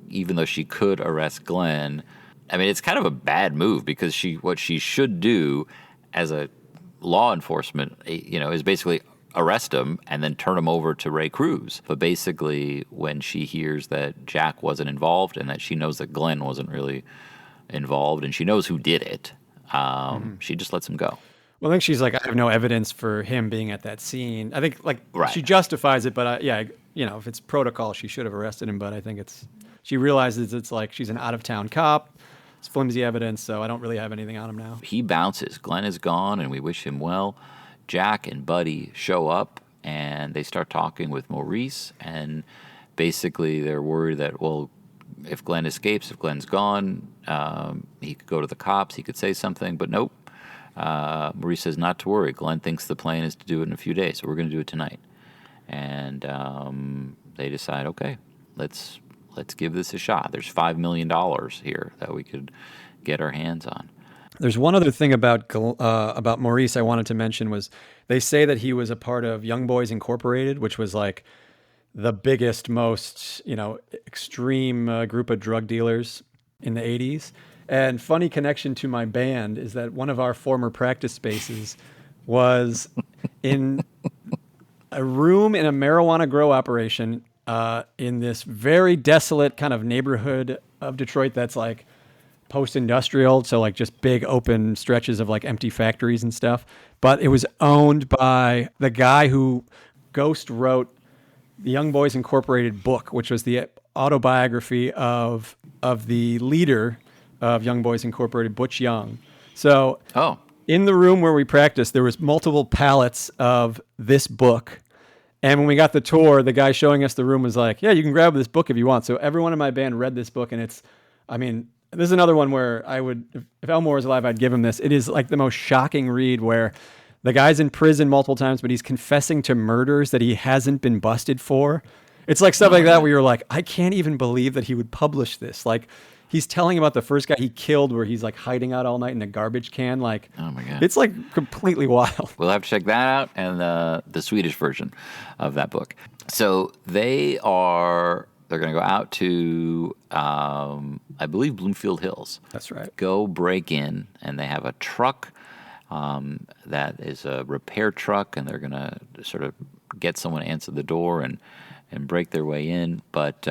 S1: even though she could arrest Glenn, I mean, it's kind of a bad move, because what she should do as a law enforcement, is basically arrest him and then turn him over to Ray Cruz. But basically, when she hears that Jack wasn't involved and that she knows that Glenn wasn't really involved and she knows who did it, she just lets him go.
S2: Well, I think she's like, I have no evidence for him being at that scene. I think, like,
S1: Right.
S2: She justifies it, but if it's protocol, she should have arrested him. But I think she realizes it's like she's an out-of-town cop. It's flimsy evidence, so I don't really have anything on him now.
S1: He bounces. Glenn is gone, and we wish him well. Jack and Buddy show up, and they start talking with Maurice, and basically they're worried that, well, if Glenn escapes, if Glenn's gone, he could go to the cops, he could say something, but nope. Maurice says not to worry. Glenn thinks the plan is to do it in a few days, so we're going to do it tonight. And they decide, okay, let's give this a shot. There's $5 million here that we could get our hands on.
S2: There's one other thing about Maurice I wanted to mention was they say that he was a part of Young Boys Incorporated, which was like the biggest, most extreme group of drug dealers in the 80s. And funny connection to my band is that one of our former practice spaces was in a room in a marijuana grow operation in this very desolate kind of neighborhood of Detroit that's like post-industrial, so like just big open stretches of like empty factories and stuff. But it was owned by the guy who ghost wrote the Young Boys Incorporated book, which was the autobiography of the leader of Young Boys Incorporated, Butch Young. So in the room where we practiced, there was multiple pallets of this book. And when we got the tour, the guy showing us the room was like, yeah, you can grab this book if you want. So everyone in my band read this book, and this is another one where I would, if Elmore was alive, I'd give him this. It is like the most shocking read where the guy's in prison multiple times, but he's confessing to murders that he hasn't been busted for. It's like stuff like that where you're like, I can't even believe that he would publish this. Like, he's telling about the first guy he killed where he's like hiding out all night in a garbage can. Like, oh my God. It's like completely wild.
S1: We'll have to check that out and the Swedish version of that book. So they're going to go out to, I believe, Bloomfield Hills.
S2: That's right.
S1: Go break in, and they have a truck that is a repair truck, and they're going to sort of get someone to answer the door and break their way in. But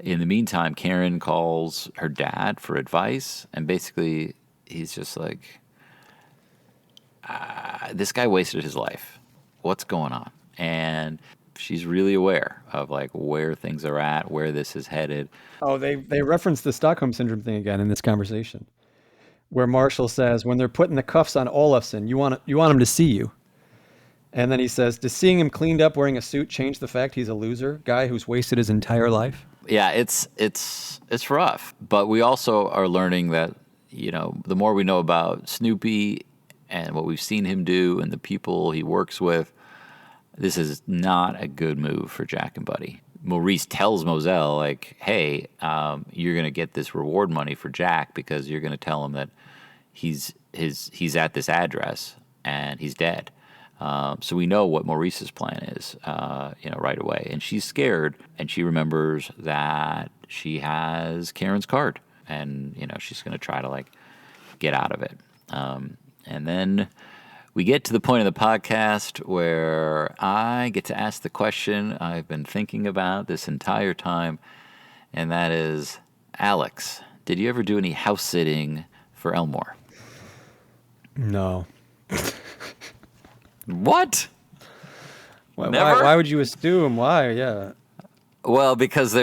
S1: in the meantime, Karen calls her dad for advice, and basically he's just like, this guy wasted his life. What's going on? And she's really aware of like where things are at, where this is headed.
S2: Oh, they reference the Stockholm Syndrome thing again in this conversation, where Marshall says, when they're putting the cuffs on Olafson, you want him to see you. And then he says, does seeing him cleaned up wearing a suit change the fact he's a loser, guy who's wasted his entire life?
S1: Yeah, it's rough. But we also are learning that, the more we know about Snoopy and what we've seen him do and the people he works with, this is not a good move for Jack and Buddy. Maurice tells Moselle, like, hey, you're going to get this reward money for Jack because you're going to tell him that he's at this address and he's dead. So we know what Maurice's plan is, right away. And she's scared, and she remembers that she has Karen's card, and, she's going to try to, like, get out of it. And then we get to the point of the podcast where I get to ask the question I've been thinking about this entire time, and that is, Alex, did you ever do any house sitting for Elmore?
S2: No.
S1: What?
S2: Why would you assume? Why? Yeah.
S1: Well, because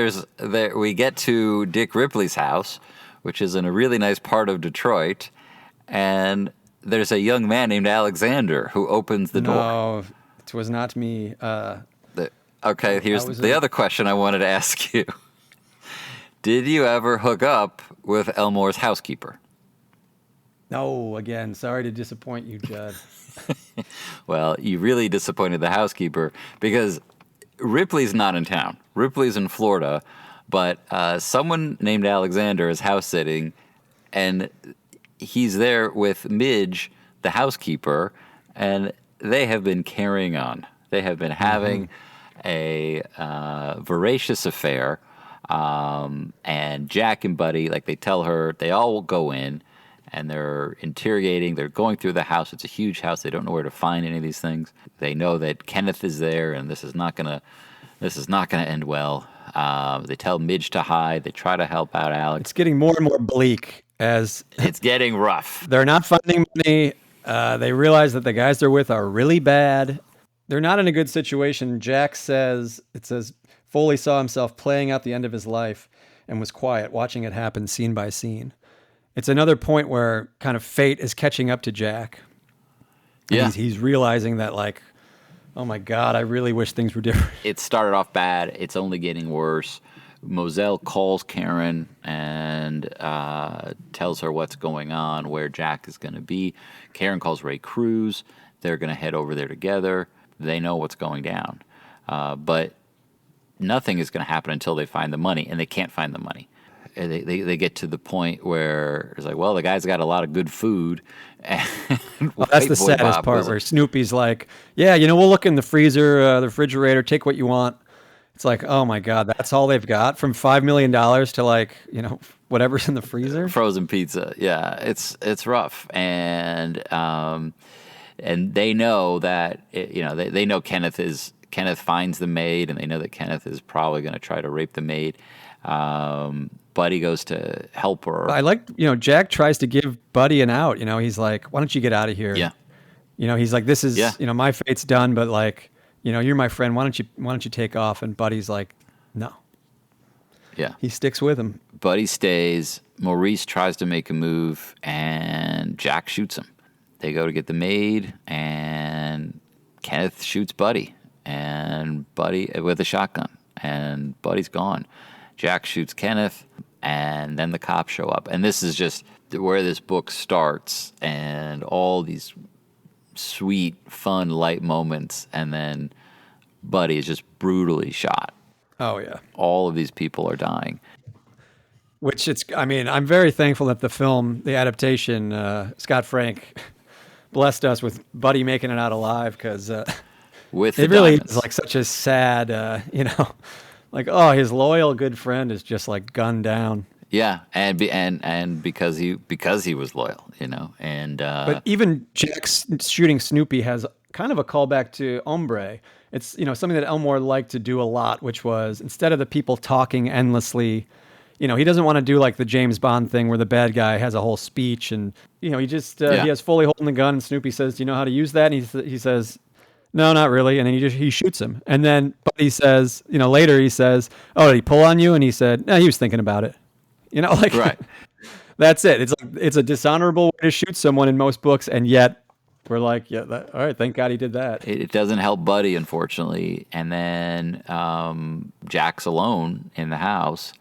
S1: we get to Dick Ripley's house, which is in a really nice part of Detroit, and there's a young man named Alexander who opens the door.
S2: No, it was not me.
S1: Okay, here's the other question I wanted to ask you. Did you ever hook up with Elmore's housekeeper?
S2: No, again, sorry to disappoint you, Judd.
S1: Well, you really disappointed the housekeeper because Ripley's not in town. Ripley's in Florida, but someone named Alexander is house sitting, and he's there with Midge, the housekeeper, and they have been carrying on. They have been having a voracious affair, and Jack and Buddy, like they tell her, they all will go in, and they're interrogating. They're going through the house. It's a huge house. They don't know where to find any of these things. They know that Kenneth is there, and this is not gonna end well. They tell Midge to hide. They try to help out Alex.
S2: It's getting more and more bleak as
S1: it's getting rough.
S2: They're not finding money. They realize that the guys they're with are really bad. They're not in a good situation. Jack says, it says, Foley saw himself playing out the end of his life and was quiet, watching it happen scene by scene. It's another point where kind of fate is catching up to Jack. And
S1: Yeah.
S2: he's realizing that, like, oh my God, I really wish things were different.
S1: It started off bad. It's only getting worse. Moselle calls Karen and tells her what's going on, where Jack is going to be. Karen calls Ray Cruz. They're going to head over there together. They know what's going down. But nothing is going to happen until they find the money, and they can't find the money. And they get to the point where it's like, well, the guy's got a lot of good food. And
S2: Well, that's the saddest part, where Snoopy's like, yeah, we'll look in the freezer, the refrigerator, take what you want. It's like, oh my God, that's all they've got, from $5 million to, like, whatever's in the freezer.
S1: Frozen pizza. Yeah, it's rough. And they know that, they know Kenneth finds the maid, and they know that Kenneth is probably going to try to rape the maid. Buddy goes to help her.
S2: I like, Jack tries to give Buddy an out. He's like, why don't you get out of here?
S1: Yeah.
S2: He's like, this is, my fate's done, but, like, you're my friend. Why don't you take off? And Buddy's like, no.
S1: Yeah.
S2: He sticks with him.
S1: Buddy stays. Maurice tries to make a move, and Jack shoots him. They go to get the maid, and Kenneth shoots Buddy, and Buddy with a shotgun, and Buddy's gone. Jack shoots Kenneth, and then the cops show up. And this is just where this book starts, and all these sweet, fun, light moments, and then Buddy is just brutally shot.
S2: Oh, yeah.
S1: All of these people are dying.
S2: Which I'm very thankful that the adaptation, Scott Frank blessed us with Buddy making it out alive, because
S1: With
S2: it
S1: the
S2: really
S1: diamonds.
S2: is like such a sad, like, oh, his loyal good friend is just like gunned down.
S1: Yeah, and because he was loyal, and
S2: But even Jack shooting Snoopy has kind of a callback to Hombre. It's something that Elmore liked to do a lot, which was, instead of the people talking endlessly, he doesn't want to do like the James Bond thing where the bad guy has a whole speech, and he just he has Foley holding the gun, and Snoopy says, "Do you know how to use that?" And he says, "No, not really." And then he shoots him, and then Buddy says, later he says, "Oh, did he pull on you?" And he said, "No, he was thinking about it."
S1: right.
S2: That's it. It's a dishonorable way to shoot someone in most books, and yet we're like, yeah, all right, thank God he did that.
S1: It doesn't help Buddy, unfortunately. And then Jack's alone in the house,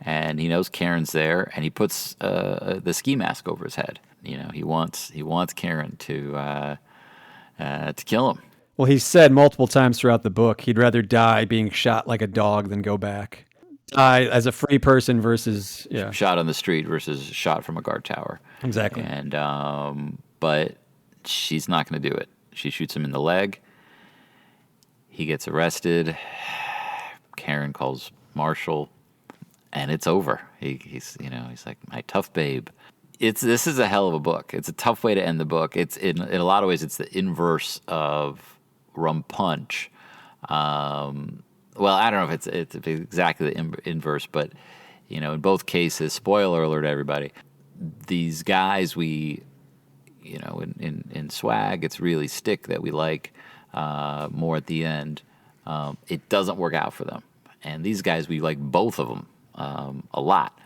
S1: and he knows Karen's there, and he puts the ski mask over his head. He wants Karen to kill him.
S2: Well, he said multiple times throughout the book he'd rather die being shot like a dog than go back. Die as a free person versus
S1: Shot on the street versus shot from a guard tower.
S2: Exactly.
S1: And but she's not going to do it. She shoots him in the leg. He gets arrested. Karen calls Marshall, and it's over. He's like, my tough babe. This is a hell of a book. It's a tough way to end the book. It's in a lot of ways it's the inverse of Rum Punch. Well, I don't know if it's exactly the inverse, but in both cases, spoiler alert, everybody. These guys in Swag, it's really Stick that we like more at the end. It doesn't work out for them, and these guys, we like both of them a lot,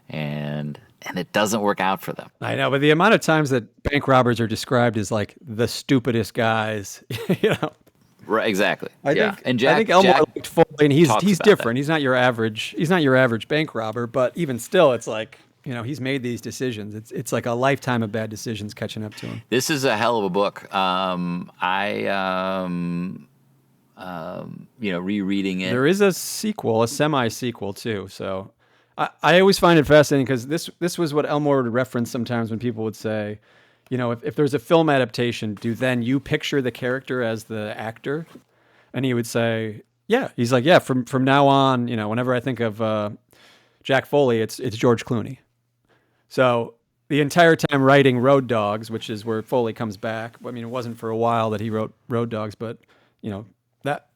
S1: and it doesn't work out for them.
S2: I know, but the amount of times that bank robbers are described as like the stupidest guys,
S1: Right, exactly.
S2: I think Elmore looked Foley, and he's different. He's not your average bank robber, but even still, it's like, he's made these decisions. It's like a lifetime of bad decisions catching up to him.
S1: This is a hell of a book. Rereading it.
S2: There is a sequel, a semi-sequel too. So I always find it fascinating, because this was what Elmore would reference sometimes when people would say, if there's a film adaptation, do then you picture the character as the actor? And he would say, yeah. He's like, yeah, from now on, whenever I think of Jack Foley, it's George Clooney. So the entire time writing Road Dogs, which is where Foley comes back. I mean, it wasn't for a while that he wrote Road Dogs, but that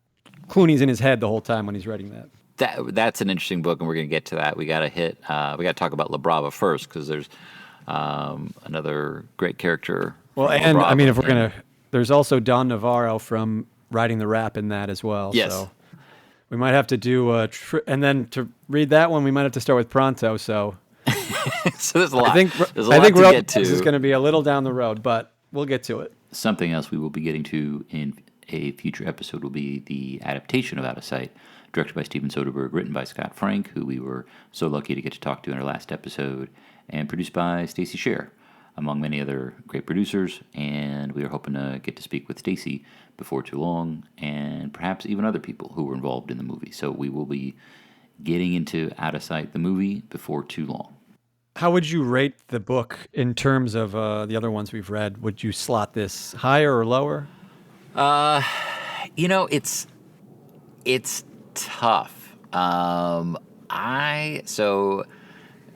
S2: Clooney's in his head the whole time when he's writing that.
S1: That's an interesting book, and we're going to get to that. We got to talk about La Brava first, because there's another great character.
S2: Well, and I mean, if we're gonna, there's also Don Navarro from riding the rap in that as well.
S1: Yes.
S2: So we might have to do and then to read that one, we might have to start with Pronto. So
S1: So there's a lot. There's a
S2: I
S1: lot
S2: think
S1: to
S2: Road
S1: get to.
S2: Dogs is going to be a little down the road, but we'll get to it.
S1: Something else we will be getting to in a future episode will be the adaptation of Out of Sight, directed by Steven Soderbergh, written by Scott Frank, who we were so lucky to get to talk to in our last episode, and produced by Stacey Scher, among many other great producers. And we are hoping to get to speak with Stacey before too long, and perhaps even other people who were involved in the movie. So we will be getting into Out of Sight, the movie, before too long.
S2: How would you rate the book in terms of the other ones we've read? Would you slot this higher or lower?
S1: It's tough. So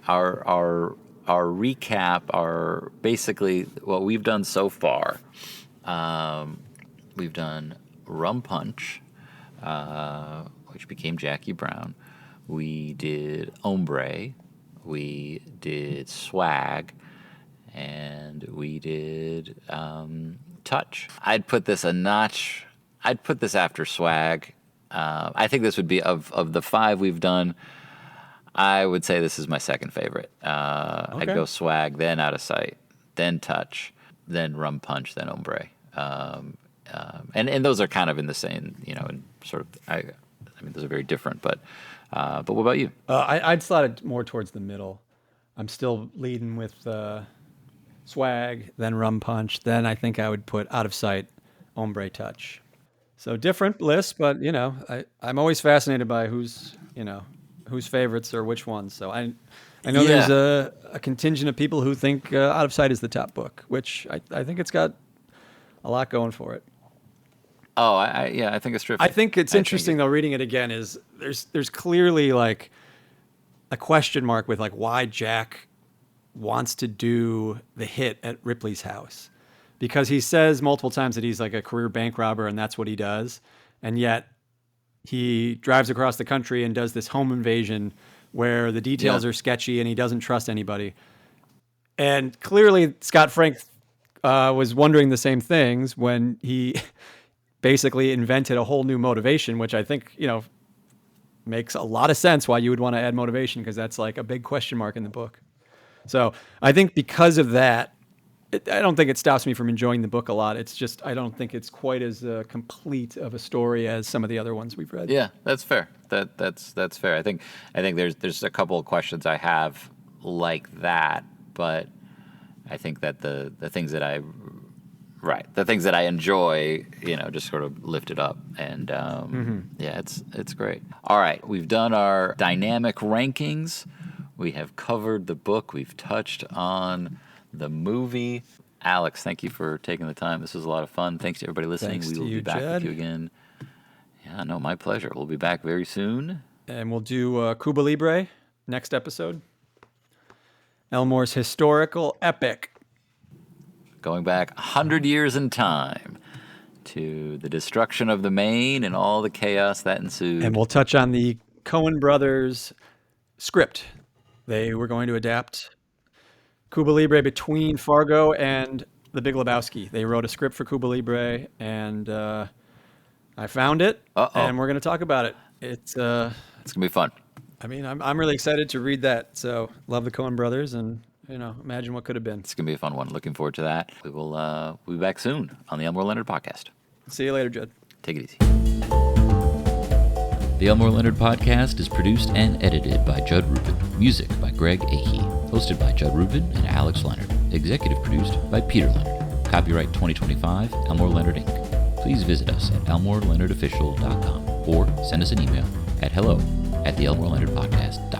S1: our recap, our basically what we've done so far. We've done Rum Punch, which became Jackie Brown. We did Hombre. We did Swag, and we did Touch. I'd put this after Swag. I think this would be, of the 5 we've done, I would say this is my second favorite. I'd go Swag, then Out of Sight, then Touch, then Rum Punch, then Hombre. And those are kind of in the same, and sort of, I mean, those are very different, but what about you?
S2: I'd slot it more towards the middle. I'm still leading with Swag, then Rum Punch. Then I think I would put Out of Sight, Hombre, Touch. So different lists, but I'm always fascinated by whose favorites or which ones. So I know there's a contingent of people who think Out of Sight is the top book, which I think it's got a lot going for it.
S1: Oh, I think it's terrific.
S2: I think it's interesting though. Reading it again is there's clearly like a question mark with like why Jack wants to do the hit at Ripley's house, because he says multiple times that he's like a career bank robber and that's what he does, and yet he drives across the country and does this home invasion where the details are sketchy and he doesn't trust anybody. And clearly Scott Frank was wondering the same things when he basically invented a whole new motivation, which I think, makes a lot of sense why you would want to add motivation, because that's like a big question mark in the book. So I think because of that, I don't think it stops me from enjoying the book a lot. It's just I don't think it's quite as complete of a story as some of the other ones we've read.
S1: Yeah, that's fair. That's fair. I think there's a couple of questions I have like that, but I think that the things that I enjoy, just sort of lift it up, and it's great. All right, we've done our dynamic rankings. We have covered the book. We've touched on the movie. Alex, thank you for taking the time. This was a lot of fun. Thanks to everybody listening. We will be back with you again. Yeah, no, my pleasure. We'll be back very soon.
S2: And we'll do Cuba Libre next episode. Elmore's historical epic.
S1: Going back 100 years in time to the destruction of the Maine and all the chaos that ensued.
S2: And we'll touch on the Coen brothers script. They were going to adapt Cuba Libre between Fargo and The Big Lebowski. They wrote a script for Cuba Libre, and I found it, and we're going to talk about it. It's going
S1: to be fun.
S2: I mean, I'm really excited to read that. So love the Coen brothers, and imagine what could have been.
S1: It's going to be a fun one. Looking forward to that. We will we'll be back soon on the Elmore Leonard Podcast.
S2: See you later, Judd.
S1: Take it easy. The Elmore Leonard Podcast is produced and edited by Judd Rubin. Music by Greg Ahee. Hosted by Judd Rubin and Alex Leonard. Executive produced by Peter Leonard. Copyright 2025, Elmore Leonard Inc. Please visit us at elmoreleonardofficial.com or send us an email at hello@the Elmore Leonard Podcast.